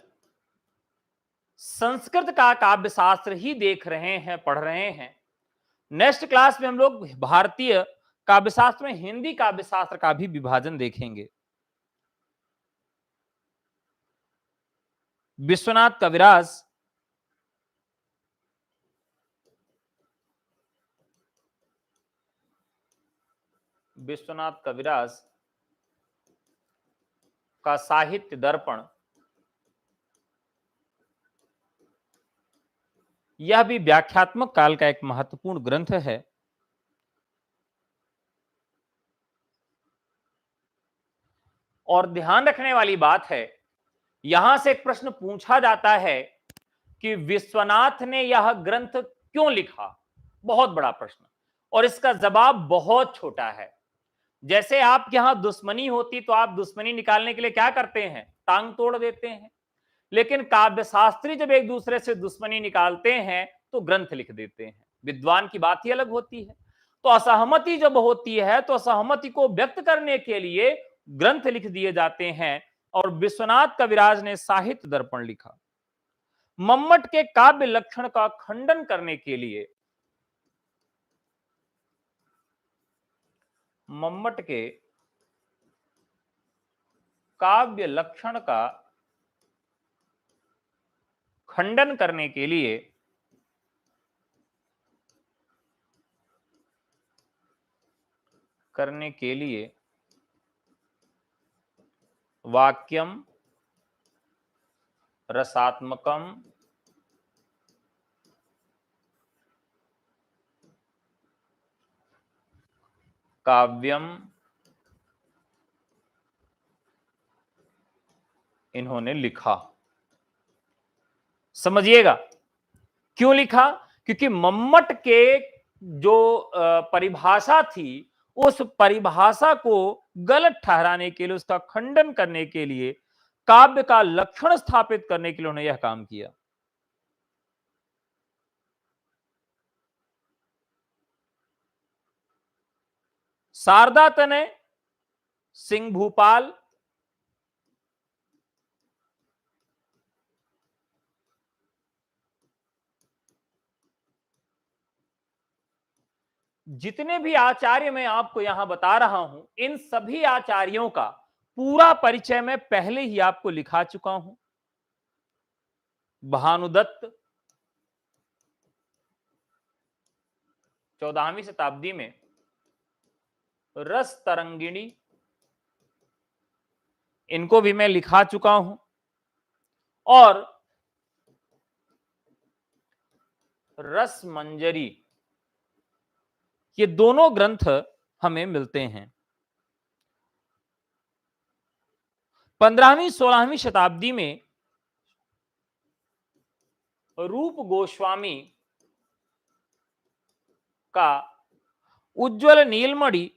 संस्कृत का काव्यशास्त्र ही देख रहे हैं, पढ़ रहे हैं। नेक्स्ट क्लास में हम लोग भारतीय काव्यशास्त्र में हिंदी काव्यशास्त्र का भी विभाजन देखेंगे। विश्वनाथ कविराज विश्वनाथ कविराज का साहित्य दर्पण, यह भी व्याख्यात्मक काल का एक महत्वपूर्ण ग्रंथ है। और ध्यान रखने वाली बात है, यहां से एक प्रश्न पूछा जाता है कि विश्वनाथ ने यह ग्रंथ क्यों लिखा। बहुत बड़ा प्रश्न, और इसका जवाब बहुत छोटा है। जैसे आप यहां दुश्मनी होती तो आप दुश्मनी निकालने के लिए क्या करते हैं, टांग तोड़ देते हैं। लेकिन काव्य शास्त्री जब एक दूसरे से दुश्मनी निकालते हैं तो ग्रंथ लिख देते हैं। विद्वान की बात ही अलग होती है। तो असहमति जब होती है तो असहमति को व्यक्त करने के लिए ग्रंथ लिख दिए जाते हैं। और विश्वनाथ कविराज ने साहित्य दर्पण लिखा। मम्मट के काव्य लक्षण का खंडन करने के लिए, मम्मट के काव्य लक्षण का खंडन करने के लिए वाक्यम रसात्मकम काव्यम इन्होंने लिखा। समझिएगा क्यों लिखा, क्योंकि मम्मट के जो परिभाषा थी, उस परिभाषा को गलत ठहराने के लिए, उसका खंडन करने के लिए, काव्य का लक्षण स्थापित करने के लिए उन्होंने यह काम किया। शारदा तनय, सिंह भूपाल, जितने भी आचार्य मैं आपको यहां बता रहा हूं, इन सभी आचार्यों का पूरा परिचय मैं पहले ही आपको लिखा चुका हूं। भानुदत्त 14वीं शताब्दी में, रस तरंगिणी, इनको भी मैं लिखा चुका हूं। और रस मंजरी, ये दोनों ग्रंथ हमें मिलते हैं। 15वीं 16वीं शताब्दी में रूप गोस्वामी का उज्ज्वल नीलमणि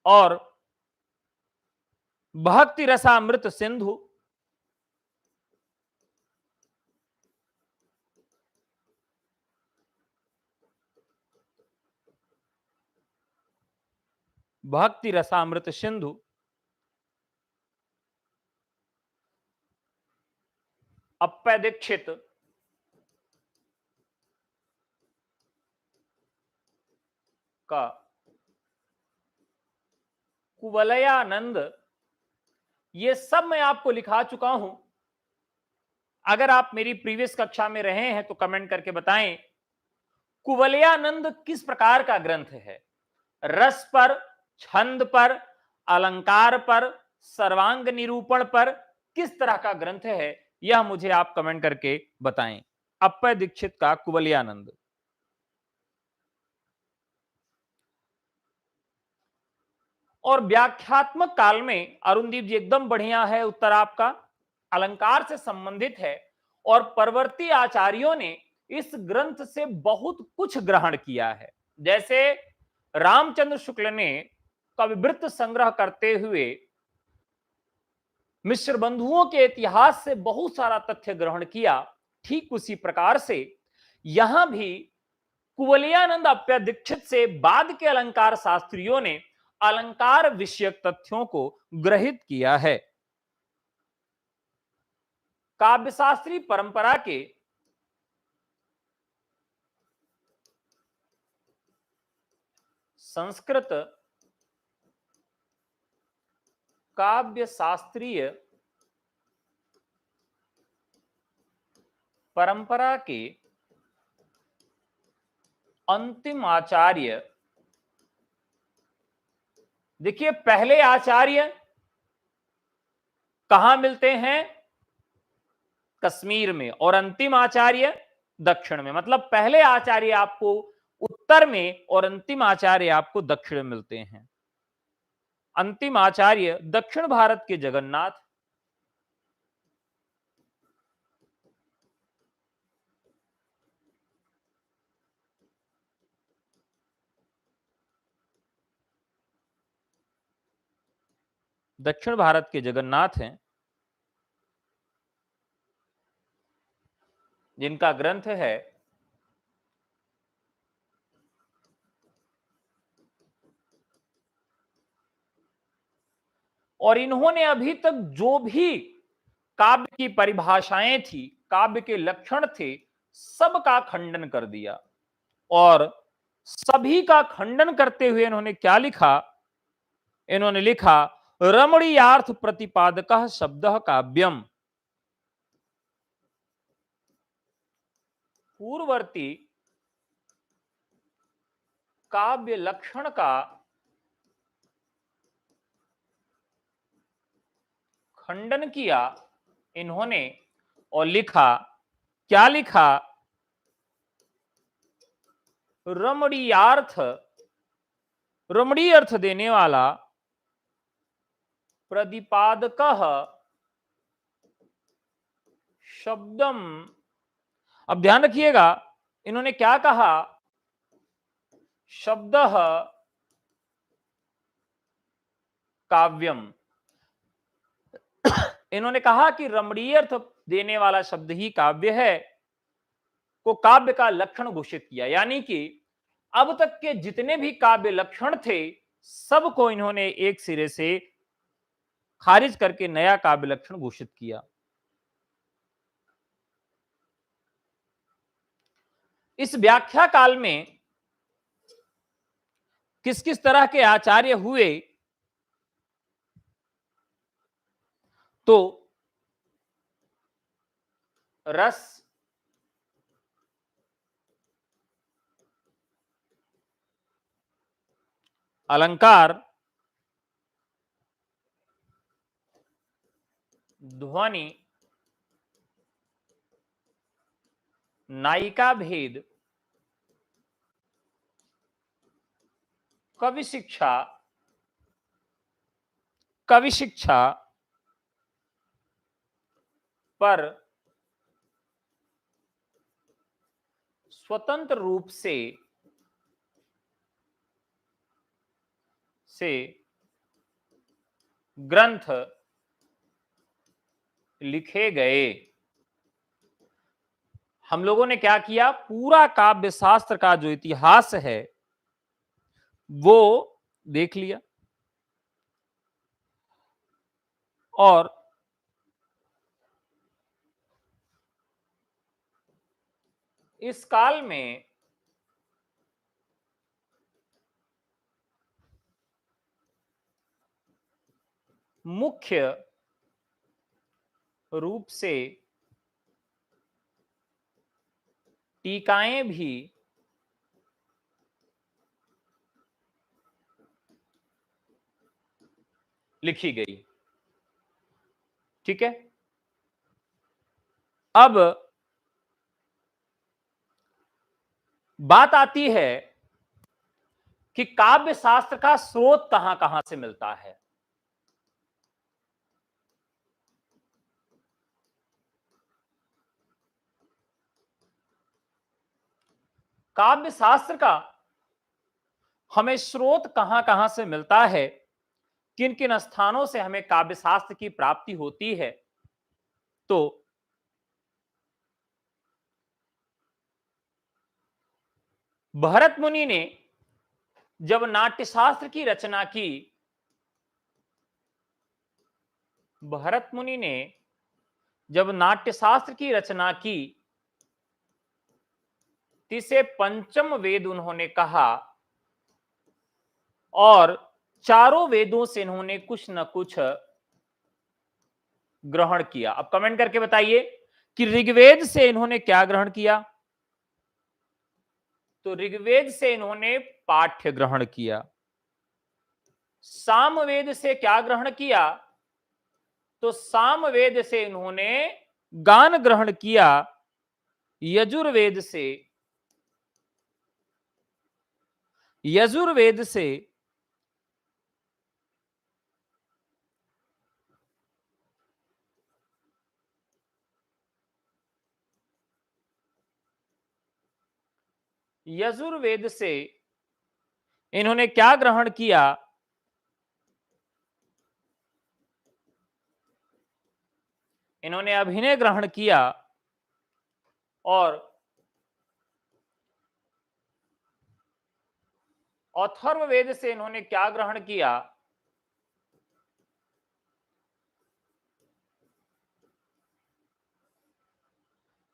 और भक्ति रसामृत सिंधु, भक्ति रसामृत सिंधु अप्पय दीक्षित का कुवलयानंद, ये सब मैं आपको लिखा चुका हूं। अगर आप मेरी प्रीवियस कक्षा में रहे हैं तो कमेंट करके बताएं, कुवलयानंद किस प्रकार का ग्रंथ है। रस पर, छंद पर, अलंकार पर, सर्वांग निरूपण पर किस तरह का ग्रंथ है, यह मुझे आप कमेंट करके बताएं। अप्पय दीक्षित का कुवलयानंद। और व्याख्यात्मक काल में अरुणदीप जी एकदम बढ़िया है उत्तर आपका, अलंकार से संबंधित है। और परवर्ती आचार्यों ने इस ग्रंथ से बहुत कुछ ग्रहण किया है। जैसे रामचंद्र शुक्ल ने कविवृत्त संग्रह करते हुए मिश्र बंधुओं के इतिहास से बहुत सारा तथ्य ग्रहण किया, ठीक उसी प्रकार से यहां भी कुवलयानंद अप्पय दीक्षित से बाद के अलंकार शास्त्रियों ने अलंकार विषयक तथ्यों को ग्रहित किया है। काव्यशास्त्री परंपरा के संस्कृत काव्य शास्त्रीय परंपरा के अंतिम आचार्य, देखिए पहले आचार्य कहां मिलते हैं? कश्मीर में, और अंतिम आचार्य दक्षिण में। मतलब पहले आचार्य आपको उत्तर में और अंतिम आचार्य आपको दक्षिण में मिलते हैं। अंतिम आचार्य दक्षिण भारत के जगन्नाथ, दक्षिण भारत के जगन्नाथ हैं, जिनका ग्रंथ है और इन्होंने अभी तक जो भी काव्य की परिभाषाएं थी, काव्य के लक्षण थे, सबका खंडन कर दिया। और सभी का खंडन करते हुए इन्होंने क्या लिखा? इन्होंने लिखा रमणीयार्थ प्रतिपादकः शब्दः काव्यम। पूर्ववर्ती काव्य लक्षण का खंडन किया इन्होंने और लिखा, क्या लिखा? रमणीयार्थ, रमणीय अर्थ देने वाला प्रतिपादकः शब्दम। अब ध्यान रखिएगा, इन्होंने क्या कहा? शब्दः काव्यम। इन्होंने कहा कि रमणीय अर्थ देने वाला शब्द ही काव्य है, को काव्य का लक्षण घोषित किया। यानी कि अब तक के जितने भी काव्य लक्षण थे, सबको इन्होंने एक सिरे से खारिज करके नया काव्य लक्षण घोषित किया। इस व्याख्या काल में किस किस तरह के आचार्य हुए? तो रस, अलंकार, ध्वनि, नायिका भेद, कवि शिक्षा, कवि शिक्षा पर स्वतंत्र रूप से ग्रंथ लिखे गए। हम लोगों ने क्या किया? पूरा काव्य शास्त्र का जो इतिहास है वो देख लिया, और इस काल में मुख्य रूप से टीकाएं भी लिखी गई। ठीक है, अब बात आती है कि काव्य शास्त्र का स्रोत कहां कहां से मिलता है। काव्य शास्त्र का हमें स्रोत कहां कहां से मिलता है, किन किन स्थानों से हमें काव्य शास्त्र की प्राप्ति होती है? तो भरत मुनि ने जब नाट्यशास्त्र की रचना की, भरत मुनि ने जब नाट्यशास्त्र की रचना की, तिसे पंचम वेद उन्होंने कहा, और चारों वेदों से इन्होंने कुछ न कुछ ग्रहण किया। अब कमेंट करके बताइए कि ऋग्वेद से इन्होंने क्या ग्रहण किया? तो ऋग्वेद से इन्होंने पाठ्य ग्रहण किया। सामवेद से क्या ग्रहण किया? तो सामवेद से इन्होंने गान ग्रहण किया। यजुर्वेद से इन्होंने क्या ग्रहण किया? इन्होंने अभिनय ग्रहण किया। और अथर्ववेद से इन्होंने क्या ग्रहण किया?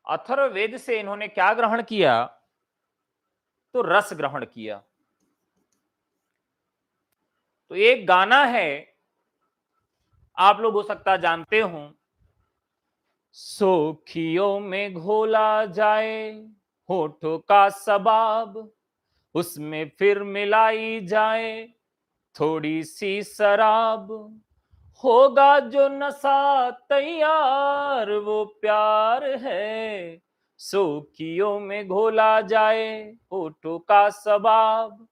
अथर्ववेद से इन्होंने क्या ग्रहण किया? तो रस ग्रहण किया। तो एक गाना है, आप लोग हो सकता जानते हो, सोखियों में घोला जाए होठों का सबाब, उसमें फिर मिलाई जाए थोड़ी सी शराब, होगा जो नशा तैयार वो प्यार है, सोखियों में घोला जाए होठों का सबाब,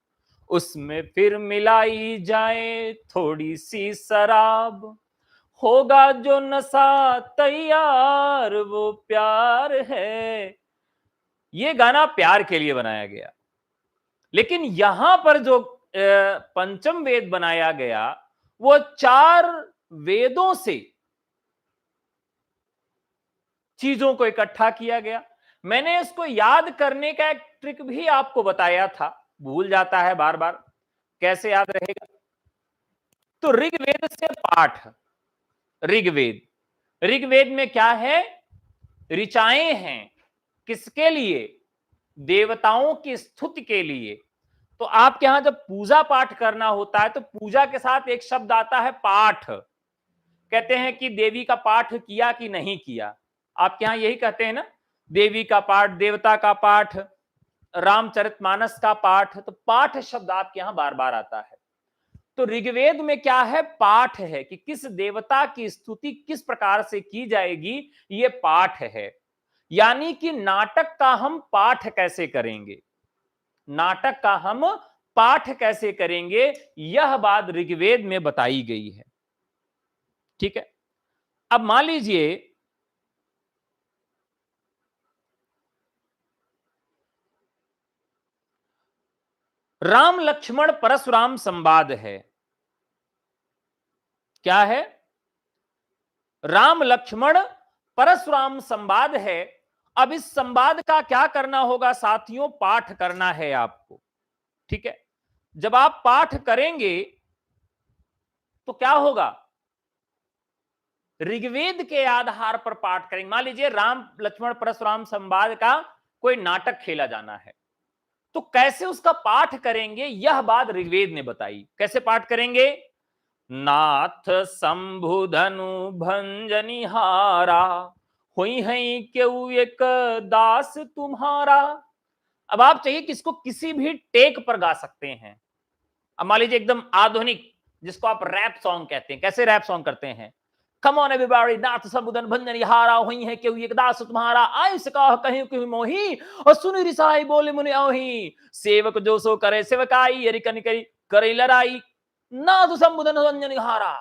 उसमें फिर मिलाई जाए थोड़ी सी शराब, होगा जो नशा तैयार वो प्यार है। ये गाना प्यार के लिए बनाया गया। लेकिन यहां पर जो पंचम वेद बनाया गया वो 4 वेदों से चीजों को इकट्ठा किया गया। मैंने इसको याद करने का एक ट्रिक भी आपको बताया था, भूल जाता है बार बार, कैसे याद रहेगा? तो ऋग्वेद से पाठ, ऋग्वेद, ऋग्वेद में क्या है? ऋचाएं हैं। किसके लिए? देवताओं की स्तुति के लिए। तो आपके यहां जब पूजा पाठ करना होता है तो पूजा के साथ एक शब्द आता है पाठ। कहते हैं कि देवी का पाठ किया कि नहीं किया, आपके यहां यही कहते हैं ना, देवी का पाठ, देवता का पाठ, रामचरितमानस का पाठ। तो पाठ शब्द आपके यहां बार बार आता है। तो ऋग्वेद में क्या है? पाठ है कि किस देवता की स्तुति किस प्रकार से की जाएगी, ये पाठ है। यानी कि नाटक का हम पाठ कैसे करेंगे, नाटक का हम पाठ कैसे करेंगे, यह बात ऋग्वेद में बताई गई है। ठीक है, अब मान लीजिए राम लक्ष्मण परशुराम संवाद है। क्या है? राम लक्ष्मण परशुराम संवाद है। अब इस संवाद का क्या करना होगा साथियों? पाठ करना है आपको। ठीक है, जब आप पाठ करेंगे तो क्या होगा? ऋग्वेद के आधार पर पाठ करेंगे। मान लीजिए राम लक्ष्मण परशुराम संवाद का कोई नाटक खेला जाना है, तो कैसे उसका पाठ करेंगे, यह बात ऋग्वेद ने बताई। कैसे पाठ करेंगे? नाथ शंभु धनु भंजनिहारा, हुई है क्यों एक दास तुम्हारा। अब आप चाहिए कि इसको किसी भी टेक पर गा सकते हैं। अब मान लीजिए एकदम आधुनिक, जिसको आप रैप सॉन्ग कहते हैं। कैसे रैप सॉन्ग करते हैं? कम ऑन एवरीबॉडी, नाथ सबुदन भंजन हारा, हुई है क्यों एक दास तुम्हारा, आयुष का कहीं क्यों मोही, और सुनि रिसाई बोले मुनि ओही, सेवक जो सो करे सेवकाई, अरि कनि करी करे लड़ाई, नाथ संबुधन भंजन हारा।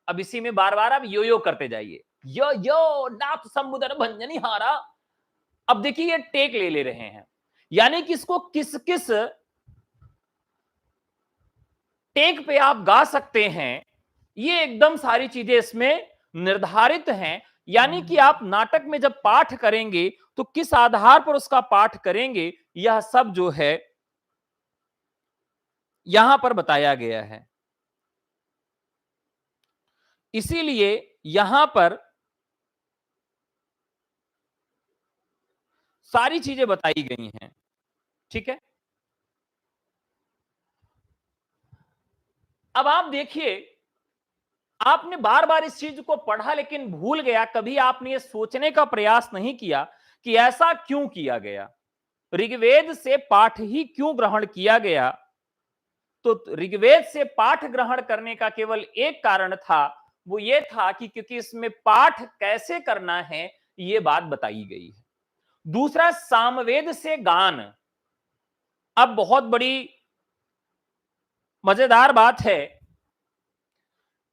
अब इसी में बार बार आप यो यो करते जाइए, यो यो नाथ संबुधन भंजन हारा। अब देखिए ये टेक ले रहे हैं, यानी कि इसको किस किस टेक पे आप गा सकते हैं, ये एकदम सारी चीजें इसमें निर्धारित हैं। यानी कि आप नाटक में जब पाठ करेंगे तो किस आधार पर उसका पाठ करेंगे, यह सब जो है यहां पर बताया गया है। इसीलिए यहां पर सारी चीजें बताई गई हैं। ठीक है, अब आप देखिए आपने बार बार इस चीज को पढ़ा लेकिन भूल गया, कभी आपने ये सोचने का प्रयास नहीं किया कि ऐसा क्यों किया गया, ऋग्वेद से पाठ ही क्यों ग्रहण किया गया। तो ऋग्वेद से पाठ ग्रहण करने का केवल एक कारण था, वो ये था कि क्योंकि इसमें पाठ कैसे करना है ये बात बताई गई है। दूसरा, सामवेद से गान। अब बहुत बड़ी मजेदार बात है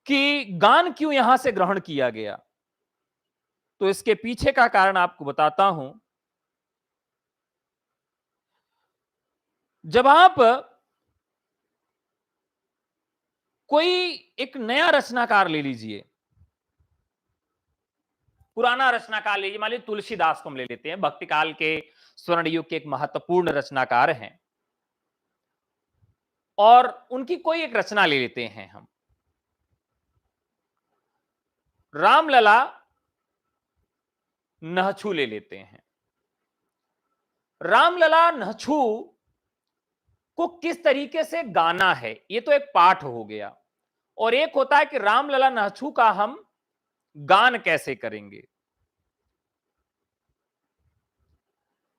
कि गान क्यों यहां से ग्रहण किया गया, तो इसके पीछे का कारण आपको बताता हूं। जब आप कोई एक नया रचनाकार ले लीजिए, पुराना रचनाकार लीजिए, मान लीजिए तुलसीदास को हम ले लेते हैं, भक्ति काल के स्वर्ण युग के एक महत्वपूर्ण रचनाकार हैं, और उनकी कोई एक रचना ले लेते हैं हम, रामलला नहछू ले लेते हैं। रामलला नहछू को किस तरीके से गाना है, ये तो एक पाठ हो गया, और एक होता है कि रामलला नहछू का हम गान कैसे करेंगे।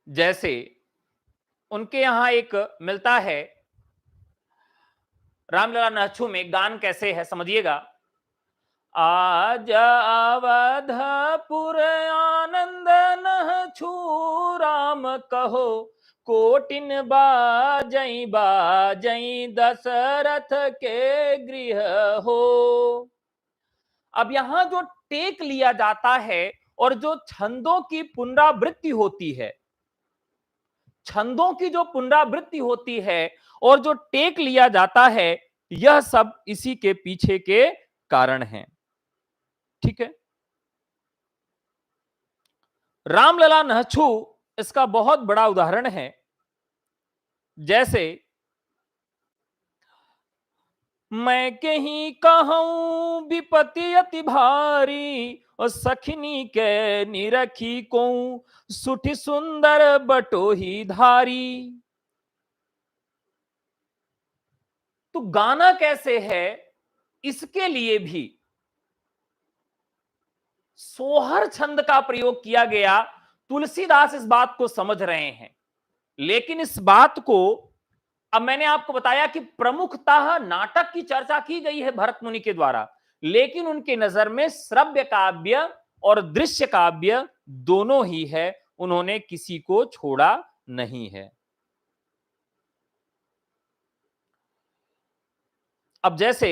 जैसे उनके यहां एक मिलता है, रामलला नहछू में गान कैसे है समझिएगा। आज अवधपुर आनंद नहछू राम कहो, कोटिन बाजई बाजई दशरथ के गृह हो। अब यहां जो टेक लिया जाता है और जो छंदों की पुनरावृत्ति होती है, छंदों की जो पुनरावृत्ति होती है और जो टेक लिया जाता है, यह सब इसी के पीछे के कारण हैं। ठीक है। रामलला नहछू इसका बहुत बड़ा उदाहरण है। जैसे मैं कहीं कहूं विपति अति भारी, और सखनी के निरखी को सुठी सुंदर बटोही धारी। तो गाना कैसे है, इसके लिए भी सोहर छंद का प्रयोग किया गया। तुलसीदास इस बात को समझ रहे हैं, लेकिन इस बात को अब मैंने आपको बताया कि प्रमुखतः नाटक की चर्चा की गई है भरत मुनि के द्वारा, लेकिन उनके नजर में श्रव्य काव्य और दृश्य काव्य दोनों ही है, उन्होंने किसी को छोड़ा नहीं है। अब जैसे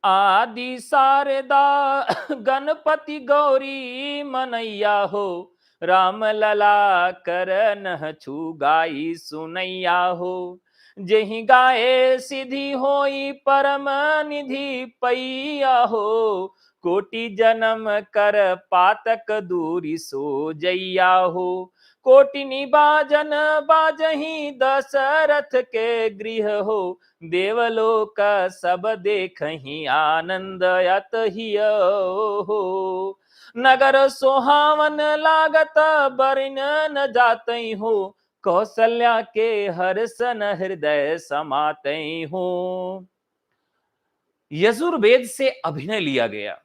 आदि शारदा गणपति गौरी मनैया हो, राम लला करन छु गाई सुनैया हो। जेहि गाए सिद्धि होई परम निधि पैया हो, कोटि जन्म कर पातक दूरी सो जैया हो। कोटिनी बाजन बाजही दशरथ के गृह हो, देवलोक सब देखहि आनंद अत हिय हो। नगर सोहावन लागत बरिन न जातई हो, कौशल्या के हर्षन हृदय समातई हो। यजुर्वेद से अभिनय लिया गया।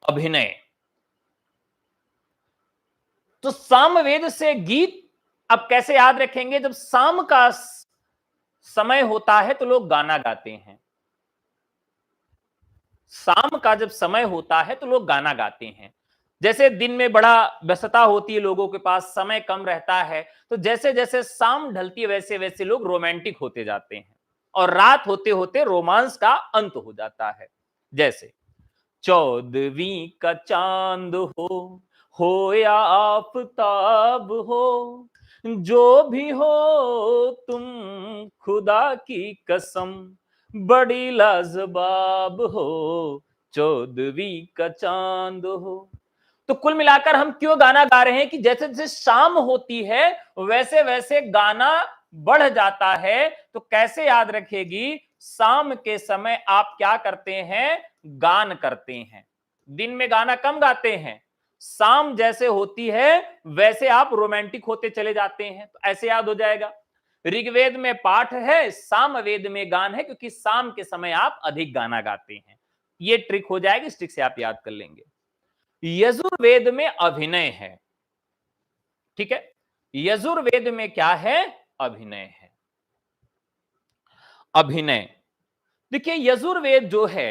अभिनय तो सामवेद से गीत। अब कैसे याद रखेंगे, जब शाम का समय होता है तो लोग गाना गाते हैं। शाम का जब समय होता है तो लोग गाना गाते हैं। जैसे दिन में बड़ा व्यस्तता होती है, लोगों के पास समय कम रहता है, तो जैसे जैसे शाम ढलती है वैसे वैसे लोग रोमांटिक होते जाते हैं, और रात होते होते रोमांस का अंत हो जाता है। जैसे 14वीं का चांद हो या आफताब हो, जो भी हो तुम खुदा की कसम, बड़ी लाजवाब हो, 14वीं का चांद हो। तो कुल मिलाकर हम क्यों गाना गा रहे हैं कि जैसे जैसे शाम होती है वैसे वैसे गाना बढ़ जाता है। तो कैसे याद रखेगी, शाम के समय आप क्या करते हैं, गान करते हैं। दिन में गाना कम गाते हैं, शाम जैसे होती है वैसे आप रोमांटिक होते चले जाते हैं। तो ऐसे याद हो जाएगा। ऋग्वेद में पाठ है, सामवेद में गान है, क्योंकि शाम के समय आप अधिक गाना गाते हैं। ये ट्रिक हो जाएगी, इस ट्रिक से आप याद कर लेंगे। यजुर्वेद में अभिनय है, ठीक है, यजुर्वेद में क्या है? अभिनय है। अभिनय, देखिए यजुर्वेद जो है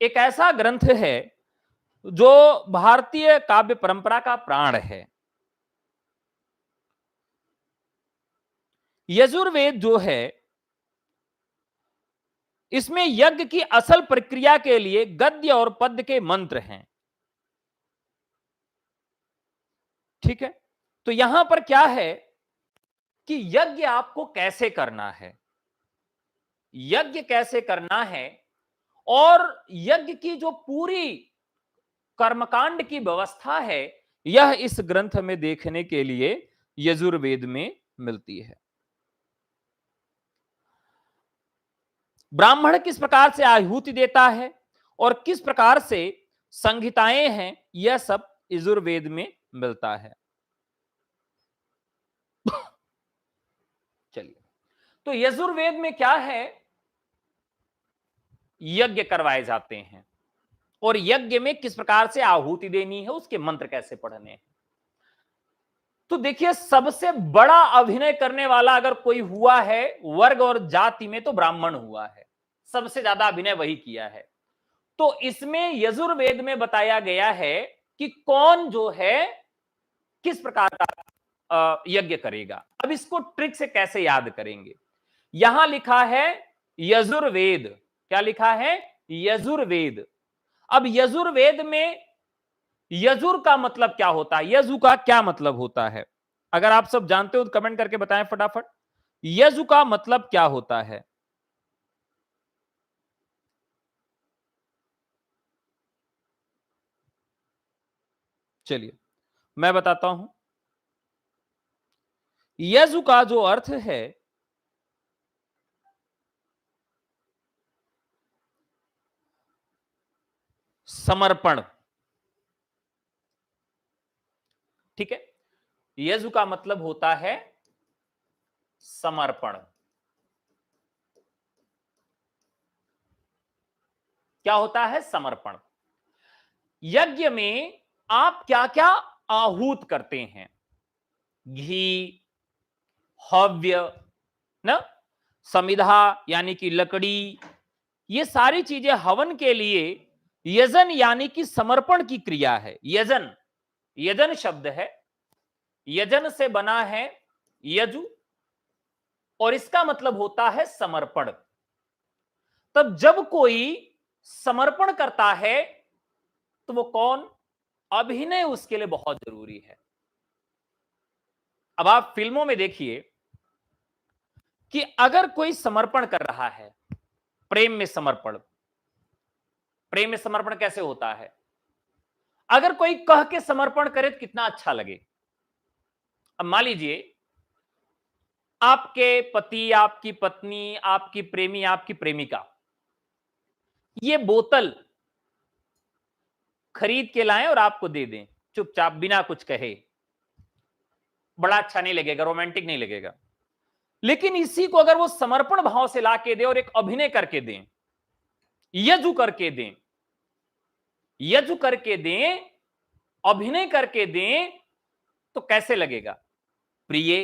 एक ऐसा ग्रंथ है जो भारतीय काव्य परंपरा का प्राण है। यजुर्वेद जो है इसमें यज्ञ की असल प्रक्रिया के लिए गद्य और पद्य के मंत्र हैं, ठीक है। तो यहां पर क्या है कि यज्ञ आपको कैसे करना है, यज्ञ कैसे करना है, और यज्ञ की जो पूरी कर्मकांड की व्यवस्था है यह इस ग्रंथ में देखने के लिए यजुर्वेद में मिलती है। ब्राह्मण किस प्रकार से आहुति देता है और किस प्रकार से संहिताएं हैं, यह सब यजुर्वेद में मिलता है। चलिए, तो यजुर्वेद में क्या है, यज्ञ करवाए जाते हैं और यज्ञ में किस प्रकार से आहुति देनी है, उसके मंत्र कैसे पढ़ने हैं। तो देखिए सबसे बड़ा अभिनय करने वाला अगर कोई हुआ है वर्ग और जाति में तो ब्राह्मण हुआ है, सबसे ज्यादा अभिनय वही किया है। तो इसमें यजुर्वेद में बताया गया है कि कौन जो है किस प्रकार का यज्ञ करेगा। अब इसको ट्रिक से कैसे याद करेंगे, यहां लिखा है यजुर्वेद, क्या लिखा है? यजुर्वेद। अब यजुर्वेद में यजुर का मतलब क्या होता है, यजु का क्या मतलब होता है? अगर आप सब जानते हो तो कमेंट करके बताएं फटाफट, यजु का मतलब क्या होता है? चलिए मैं बताता हूं। यजु का जो अर्थ है समर्पण, ठीक है। यजु का मतलब होता है समर्पण। क्या होता है? समर्पण। यज्ञ में आप क्या क्या आहूत करते हैं, घी, हव्य, ना, समिधा यानी कि लकड़ी, ये सारी चीजें हवन के लिए यजन यानी कि समर्पण की क्रिया है। यजन, यजन शब्द है, यजन से बना है यजु, और इसका मतलब होता है समर्पण। तब जब कोई समर्पण करता है तो वो कौन? अभिनय उसके लिए बहुत जरूरी है। अब आप फिल्मों में देखिए कि अगर कोई समर्पण कर रहा है, प्रेम में समर्पण, प्रेम में समर्पण कैसे होता है? अगर कोई कह के समर्पण करे तो कितना अच्छा लगे। अब मान लीजिए आपके पति, आपकी पत्नी, आपकी प्रेमी, आपकी प्रेमिका ये बोतल खरीद के लाएं और आपको दे दें चुपचाप बिना कुछ कहे, बड़ा अच्छा नहीं लगेगा, रोमांटिक नहीं लगेगा। लेकिन इसी को अगर वो समर्पण भाव से ला के दे और एक अभिनय करके दें, यजु करके दें, यजु करके दें, अभिनय करके दें, तो कैसे लगेगा? प्रिय,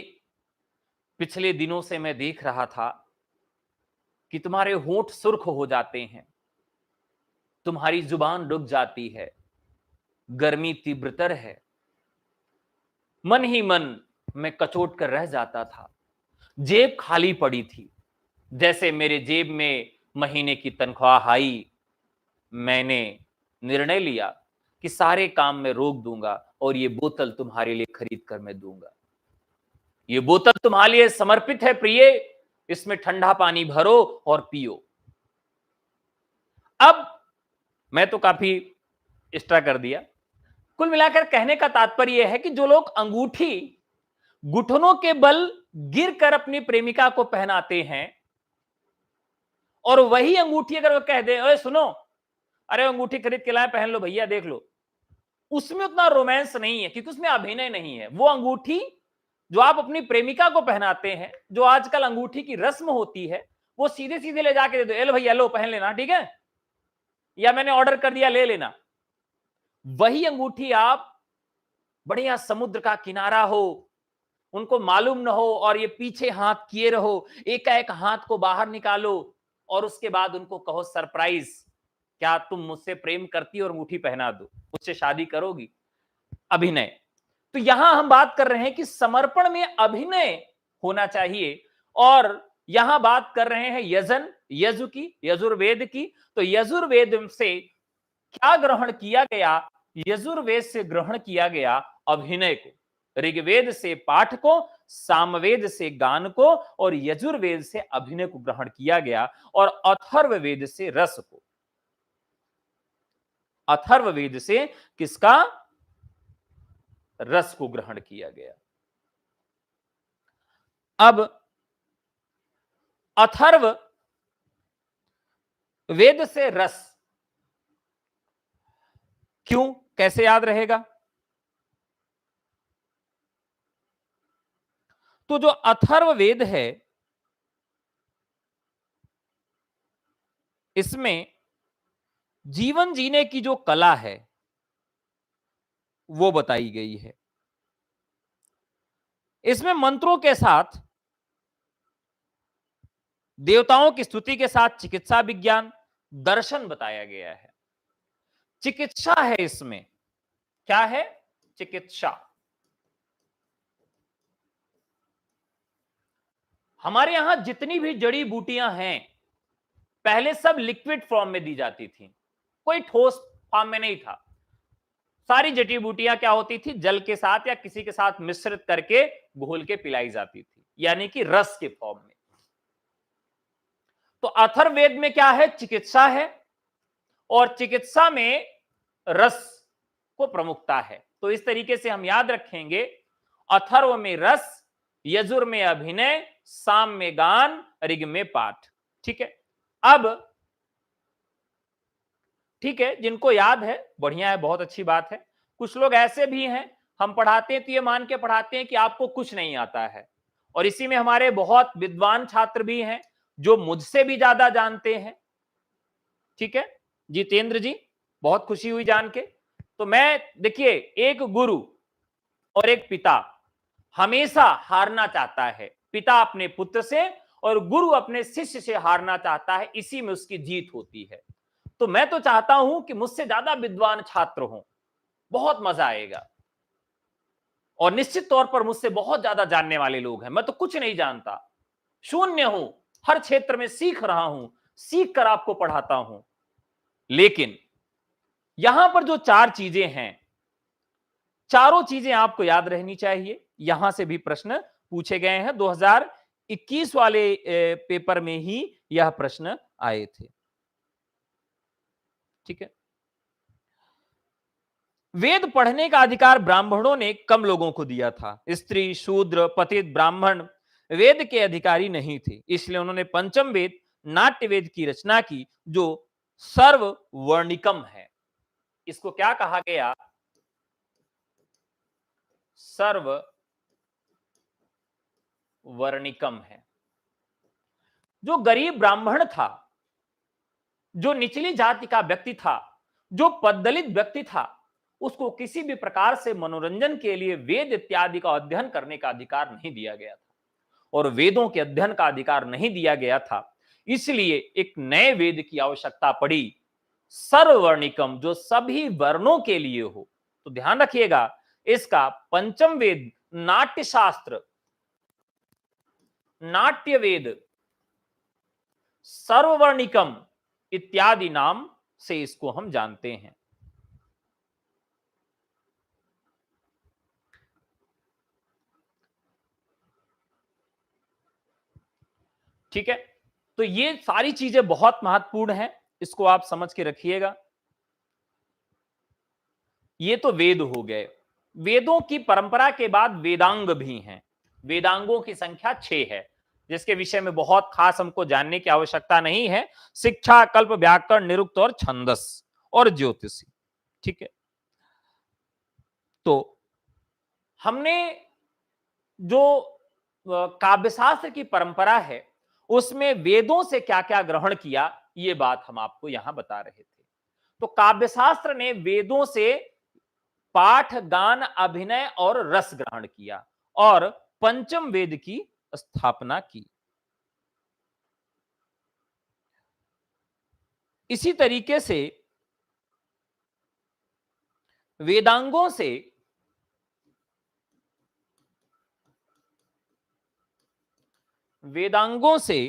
पिछले दिनों से मैं देख रहा था कि तुम्हारे होंठ सुर्ख हो जाते हैं, तुम्हारी जुबान रुक जाती है, गर्मी तीव्रतर है, मन ही मन मैं कचोट कर रह जाता था, जेब खाली पड़ी थी, जैसे मेरे जेब में महीने की तनख्वाह आई, मैंने निर्णय लिया कि सारे काम मैं रोक दूंगा और ये बोतल तुम्हारे लिए खरीद कर मैं दूंगा। ये बोतल तुम्हारे लिए समर्पित है प्रिय, इसमें ठंडा पानी भरो और पियो। अब मैं तो काफी एक्स्ट्रा कर दिया। कुल मिलाकर कहने का तात्पर्य यह है कि जो लोग अंगूठी घुटनों के बल गिरकर अपनी प्रेमिका को पहनाते हैं और वही अंगूठी अगर वो कह दे, अरे सुनो, अरे अंगूठी खरीद के लाए, पहन लो भैया, देख लो, उसमें उतना रोमांस नहीं है क्योंकि उसमें अभिनय नहीं है। वो अंगूठी जो आप अपनी प्रेमिका को पहनाते हैं, जो आजकल अंगूठी की रस्म होती है, वो सीधे सीधे ले जाके दे दो, एलो भैया लो पहन लेना, ठीक है, या मैंने ऑर्डर कर दिया ले लेना। वही अंगूठी आप बढ़िया समुद्र का किनारा हो, उनको मालूम ना हो और ये पीछे हाथ किए रहो, एकाएक हाथ को बाहर निकालो और उसके बाद उनको कहो सरप्राइज, क्या तुम मुझसे प्रेम करती हो और अंगूठी पहना दो, मुझसे शादी करोगी? अभिनय। तो यहां हम बात कर रहे हैं कि समर्पण में अभिनय होना चाहिए। और यहां बात कर रहे हैं यजु की, यजुर्वेद की। तो यजुर्वेद से क्या ग्रहण किया गया? यजुर्वेद से ग्रहण किया गया अभिनय को, ऋग्वेद से पाठ को, सामवेद से गान को और यजुर्वेद से अभिनय को ग्रहण किया गया। और अथर्ववेद से रस को। अथर्ववेद से किसका? रस को ग्रहण किया गया। अब अथर्व वेद से रस क्यों, कैसे याद रहेगा? तो जो अथर्व वेद है इसमें जीवन जीने की जो कला है वो बताई गई है। इसमें मंत्रों के साथ, देवताओं की स्तुति के साथ चिकित्सा विज्ञान, दर्शन बताया गया है। चिकित्सा है इसमें। क्या है? चिकित्सा। हमारे यहां जितनी भी जड़ी बूटियां हैं पहले सब लिक्विड फॉर्म में दी जाती थी, कोई ठोस फॉर्म में नहीं था। सारी जड़ी बूटियां क्या होती थी? जल के साथ या किसी के साथ मिश्रित करके घोल के पिलाई जाती थी, यानी कि रस के फॉर्म में। तो अथर्ववेद में क्या है? चिकित्सा है और चिकित्सा में रस को प्रमुखता है। तो इस तरीके से हम याद रखेंगे, अथर्व में रस, यजुर में अभिनय, साम में गान, ऋग में पाठ। ठीक है। अब ठीक है, जिनको याद है बढ़िया है, बहुत अच्छी बात है। कुछ लोग ऐसे भी हैं, हम पढ़ाते हैं तो ये मान के पढ़ाते हैं कि आपको कुछ नहीं आता है, और इसी में हमारे बहुत विद्वान छात्र भी हैं जो मुझसे भी ज्यादा जानते हैं। ठीक है, जितेंद्र जी, बहुत खुशी हुई जान के। तो मैं देखिए, एक गुरु और एक पिता हमेशा हारना चाहता है। पिता अपने पुत्र से और गुरु अपने शिष्य से हारना चाहता है, इसी में उसकी जीत होती है। तो मैं तो चाहता हूं कि मुझसे ज्यादा विद्वान छात्र हों, बहुत मजा आएगा। और निश्चित तौर पर मुझसे बहुत ज्यादा जानने वाले लोग हैं। मैं तो कुछ नहीं जानता, शून्य हूं, हर क्षेत्र में सीख रहा हूं, सीख कर आपको पढ़ाता हूं। लेकिन यहां पर जो चार चीजें हैं, चारों चीजें आपको याद रहनी चाहिए। यहां से भी प्रश्न पूछे गए हैं, 2021 वाले पेपर में ही यह प्रश्न आए थे। ठीक है। वेद पढ़ने का अधिकार ब्राह्मणों ने कम लोगों को दिया था। स्त्री, शूद्र, पतित, ब्राह्मण वेद के अधिकारी नहीं थे, इसलिए उन्होंने पंचम वेद, नाट्य वेद की रचना की, जो सर्ववर्णिकम है। इसको क्या कहा गया? सर्ववर्णिकम है। जो गरीब ब्राह्मण था, जो निचली जाति का व्यक्ति था, जो पददलित व्यक्ति था, उसको किसी भी प्रकार से मनोरंजन के लिए वेद इत्यादि का अध्ययन करने का अधिकार नहीं दिया गया था, और वेदों के अध्ययन का अधिकार नहीं दिया गया था। इसलिए एक नए वेद की आवश्यकता पड़ी, सर्ववर्णिकम, जो सभी वर्णों के लिए हो। तो ध्यान रखिएगा, इसका पंचम वेद नाट्य शास्त्र, नाट्य वेद, सर्ववर्णिकम इत्यादि नाम से इसको हम जानते हैं। ठीक है, तो ये सारी चीजें बहुत महत्वपूर्ण हैं, इसको आप समझ के रखिएगा। ये तो वेद हो गए। वेदों की परंपरा के बाद वेदांग भी हैं। वेदांगों की संख्या 6 है, जिसके विषय में बहुत खास हमको जानने की आवश्यकता नहीं है। शिक्षा, कल्प, व्याकरण, निरुक्त और छंदस और ज्योतिषी। ठीक है, तो हमने जो काव्यशास्त्र की परंपरा है उसमें वेदों से क्या क्या ग्रहण किया, ये बात हम आपको यहां बता रहे थे। तो काव्य शास्त्र ने वेदों से पाठ, गान, अभिनय और रस ग्रहण किया और पंचम वेद की स्थापना की। इसी तरीके से वेदांगों से वेदांगों से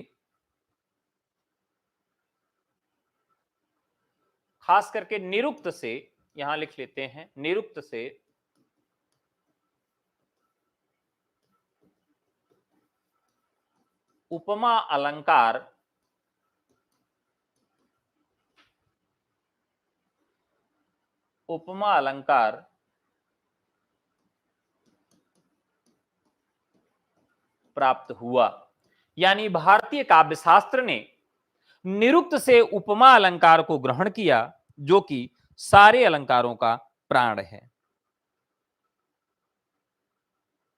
खास करके निरुक्त से, यहां लिख लेते हैं, निरुक्त से उपमा अलंकार उपमा अलंकार प्राप्त हुआ। यानी भारतीय काव्य शास्त्र ने निरुक्त से उपमा अलंकार को ग्रहण किया, जो कि सारे अलंकारों का प्राण है।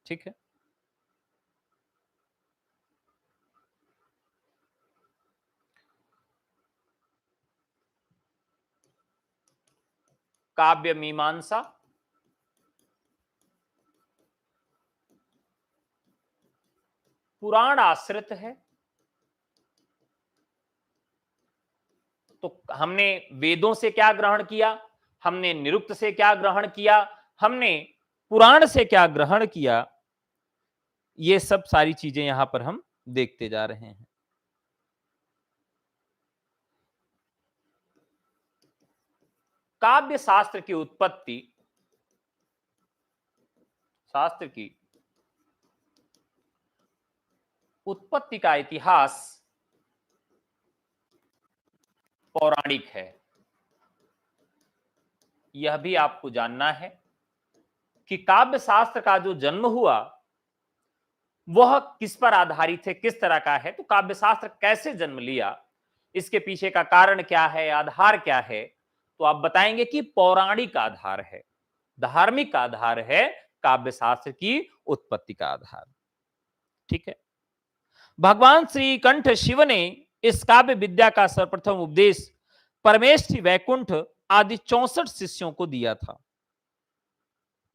ठीक है। काव्य मीमांसा पुराण आश्रित है। तो हमने वेदों से क्या ग्रहण किया, हमने निरुक्त से क्या ग्रहण किया, हमने पुराण से क्या ग्रहण किया, ये सब सारी चीजें यहां पर हम देखते जा रहे हैं। काव्य शास्त्र की उत्पत्ति, शास्त्र की उत्पत्ति का इतिहास पौराणिक है। यह भी आपको जानना है कि काव्य शास्त्र का जो जन्म हुआ वह किस पर आधारित है, किस तरह का है। तो काव्य शास्त्र कैसे जन्म लिया, इसके पीछे का कारण क्या है, आधार क्या है, तो आप बताएंगे कि पौराणिक आधार है, धार्मिक आधार है काव्य शास्त्र की उत्पत्ति का आधार। ठीक है। भगवान श्री कंठ शिव ने इस काव्य विद्या का सर्वप्रथम उपदेश परमेश वैकुंठ आदि 64 शिष्यों को दिया था।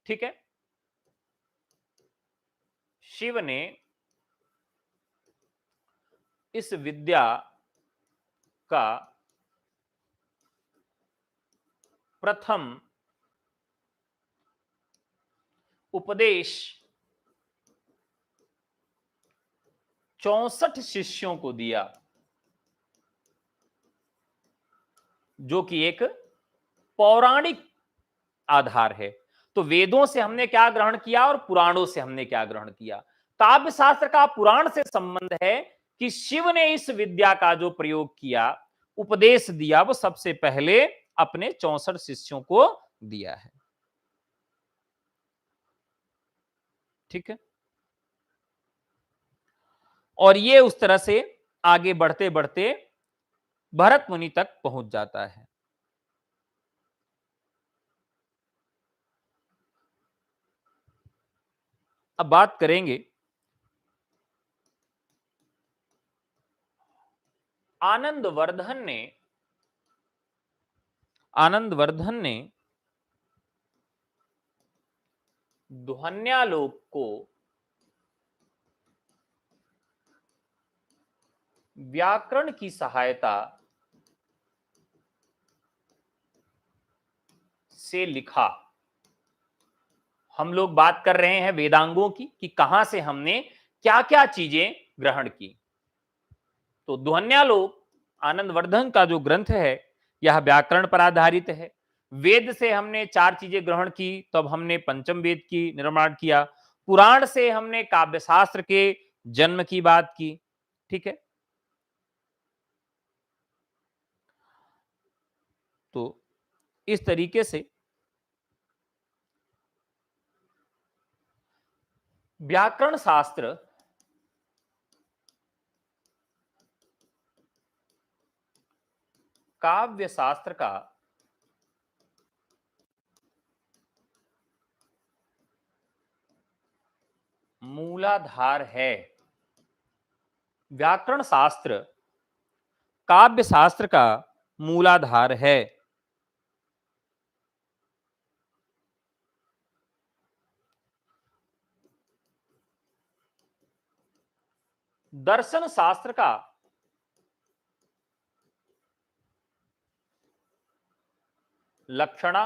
ठीक है। शिव ने इस विद्या का प्रथम उपदेश 64 शिष्यों को दिया, जो कि एक पौराणिक आधार है। तो वेदों से हमने क्या ग्रहण किया और पुराणों से हमने क्या ग्रहण किया। काव्य शास्त्र का पुराण से संबंध है कि शिव ने इस विद्या का जो प्रयोग किया, उपदेश दिया, वो सबसे पहले अपने 64 शिष्यों को दिया है। ठीक है। और ये उस तरह से आगे बढ़ते बढ़ते भरत मुनि तक पहुंच जाता है। अब बात करेंगे आनंदवर्धन ने ध्वन्यालोक को व्याकरण की सहायता से लिखा। हम लोग बात कर रहे हैं वेदांगों की कि कहां से हमने क्या क्या चीजें ग्रहण की। तो ध्वन्यालोक आनंदवर्धन का जो ग्रंथ है यह व्याकरण पर आधारित है। वेद से हमने 4 चीजें ग्रहण की, तब हमने पंचम वेद की निर्माण किया। पुराण से हमने काव्य शास्त्र के जन्म की बात की। ठीक है। तो इस तरीके से व्याकरण शास्त्र काव्य शास्त्र का मूलाधार है। व्याकरण शास्त्र काव्य शास्त्र का मूलाधार है। दर्शन शास्त्र का लक्षणा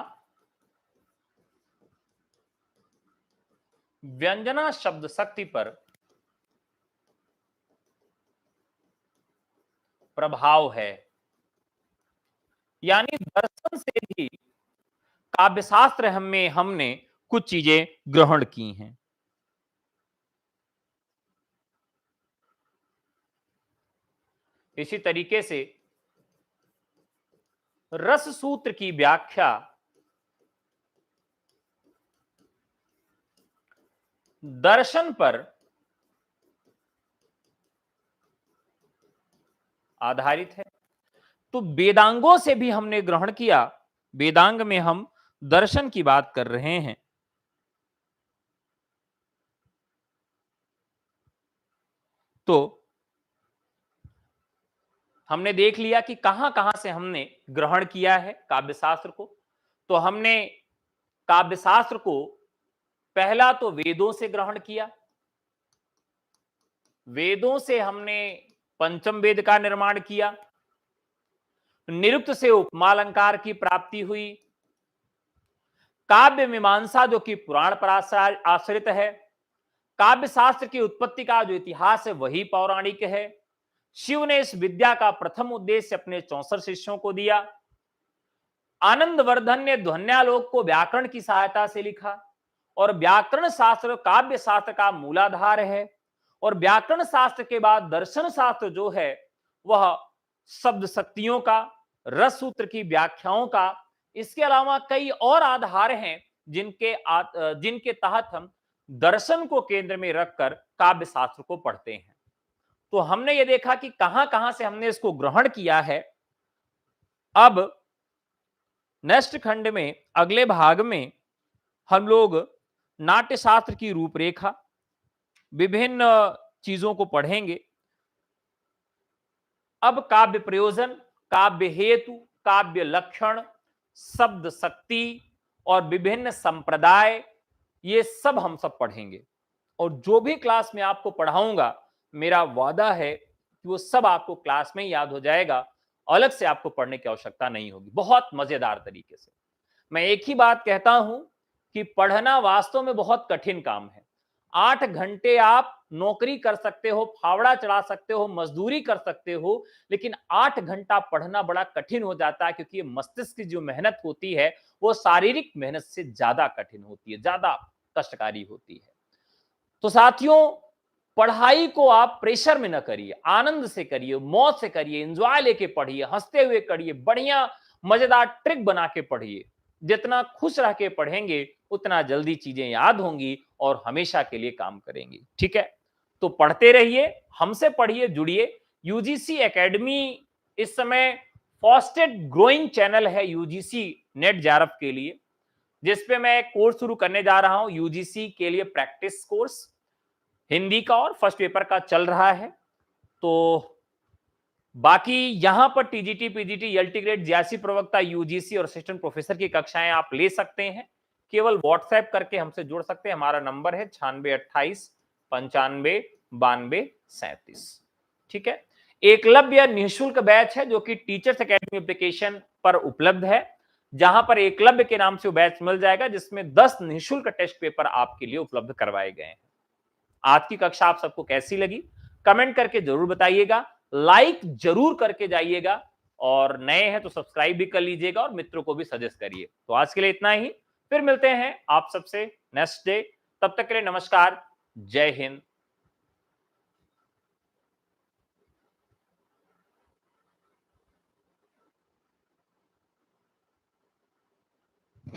व्यंजना शब्द शक्ति पर प्रभाव है। यानी दर्शन से भी काव्यशास्त्र हमें हमने कुछ चीजें ग्रहण की हैं। इसी तरीके से रस सूत्र की व्याख्या दर्शन पर आधारित है। तो वेदांगों से भी हमने ग्रहण किया। वेदांग में हम दर्शन की बात कर रहे हैं। तो हमने देख लिया कि कहां कहां से हमने ग्रहण किया है काव्यशास्त्र को। तो हमने काव्यशास्त्र को पहला तो वेदों से ग्रहण किया। वेदों से हमने पंचम वेद का निर्माण किया। निरुक्त से उपमा अलंकार की प्राप्ति हुई। काव्य मीमांसा जो कि पुराण पर आश्रित है। काव्य शास्त्र की उत्पत्ति का जो इतिहास है वही पौराणिक है। शिव ने इस विद्या का प्रथम उद्देश्य अपने 64 शिष्यों को दिया। आनंदवर्धन ने ध्वन्यालोक को व्याकरण की सहायता से लिखा और व्याकरण शास्त्र काव्य शास्त्र का मूलाधार है। और व्याकरण शास्त्र के बाद दर्शन शास्त्र जो है वह शब्द शक्तियों का, रस सूत्र की व्याख्याओं का, इसके अलावा कई और आधार हैं जिनके तहत हम दर्शन को केंद्र में रखकर काव्य शास्त्र को पढ़ते हैं। तो हमने ये देखा कि कहां कहां से हमने इसको ग्रहण किया है। अब नेक्स्ट खंड में, अगले भाग में हम लोग नाट्य शास्त्र की रूपरेखा, विभिन्न चीजों को पढ़ेंगे। अब काव्य प्रयोजन, काव्य हेतु, काव्य लक्षण, शब्द शक्ति और विभिन्न संप्रदाय, ये सब हम सब पढ़ेंगे। और जो भी क्लास में आपको पढ़ाऊंगा, मेरा वादा है कि वो सब आपको क्लास में याद हो जाएगा। अलग से आपको पढ़ने की आवश्यकता नहीं होगी, बहुत मजेदार तरीके से। मैं एक ही बात कहता हूं कि पढ़ना वास्तव में बहुत कठिन काम है। 8 घंटे आप नौकरी कर सकते हो, फावड़ा चढ़ा सकते हो, मजदूरी कर सकते हो, लेकिन 8 घंटा पढ़ना बड़ा कठिन हो जाता है, क्योंकि मस्तिष्क की जो मेहनत होती है वो शारीरिक मेहनत से ज्यादा कठिन होती है, ज्यादा कष्टकारी होती है। तो साथियों, पढ़ाई को आप प्रेशर में न करिए, आनंद से करिए, मौज से करिए, एंजॉय लेके पढ़िए, हंसते हुए करिए, बढ़िया मजेदार ट्रिक बना के पढ़िए। जितना खुश रह के पढ़ेंगे उतना जल्दी चीजें याद होंगी और हमेशा के लिए काम करेंगी। ठीक है, तो पढ़ते रहिए, हमसे पढ़िए, जुड़िए। यूजीसी एकेडमी इस समय फास्टेस्ट ग्रोइंग चैनल है यूजीसी नेट जेआरएफ के लिए, जिसपे मैं एक कोर्स शुरू करने जा रहा हूं यूजीसी के लिए, प्रैक्टिस कोर्स हिंदी का और फर्स्ट पेपर का चल रहा है। तो बाकी यहां पर TGT, PGT, LT grade, JRC प्रवक्ता, यूजीसी और असिस्टेंट प्रोफेसर की कक्षाएं आप ले सकते हैं। केवल व्हाट्सएप करके हमसे जुड़ सकते हैं। हमारा नंबर है 9628959237। ठीक है, एकलव्य निःशुल्क बैच है जो कि टीचर्स एकेडमी एप्लीकेशन पर उपलब्ध है, जहां पर एकलव्य के नाम से बैच मिल जाएगा, जिसमें 10 निःशुल्क टेस्ट पेपर आपके लिए उपलब्ध करवाए गए हैं। आज की कक्षा आप सबको कैसी लगी कमेंट करके जरूर बताइएगा, लाइक जरूर करके जाइएगा, और नए हैं तो सब्सक्राइब भी कर लीजिएगा और मित्रों को भी सजेस्ट करिए। तो आज के लिए इतना ही, फिर मिलते हैं आप सबसे नेक्स्ट डे। तब तक के लिए नमस्कार, जय हिंद,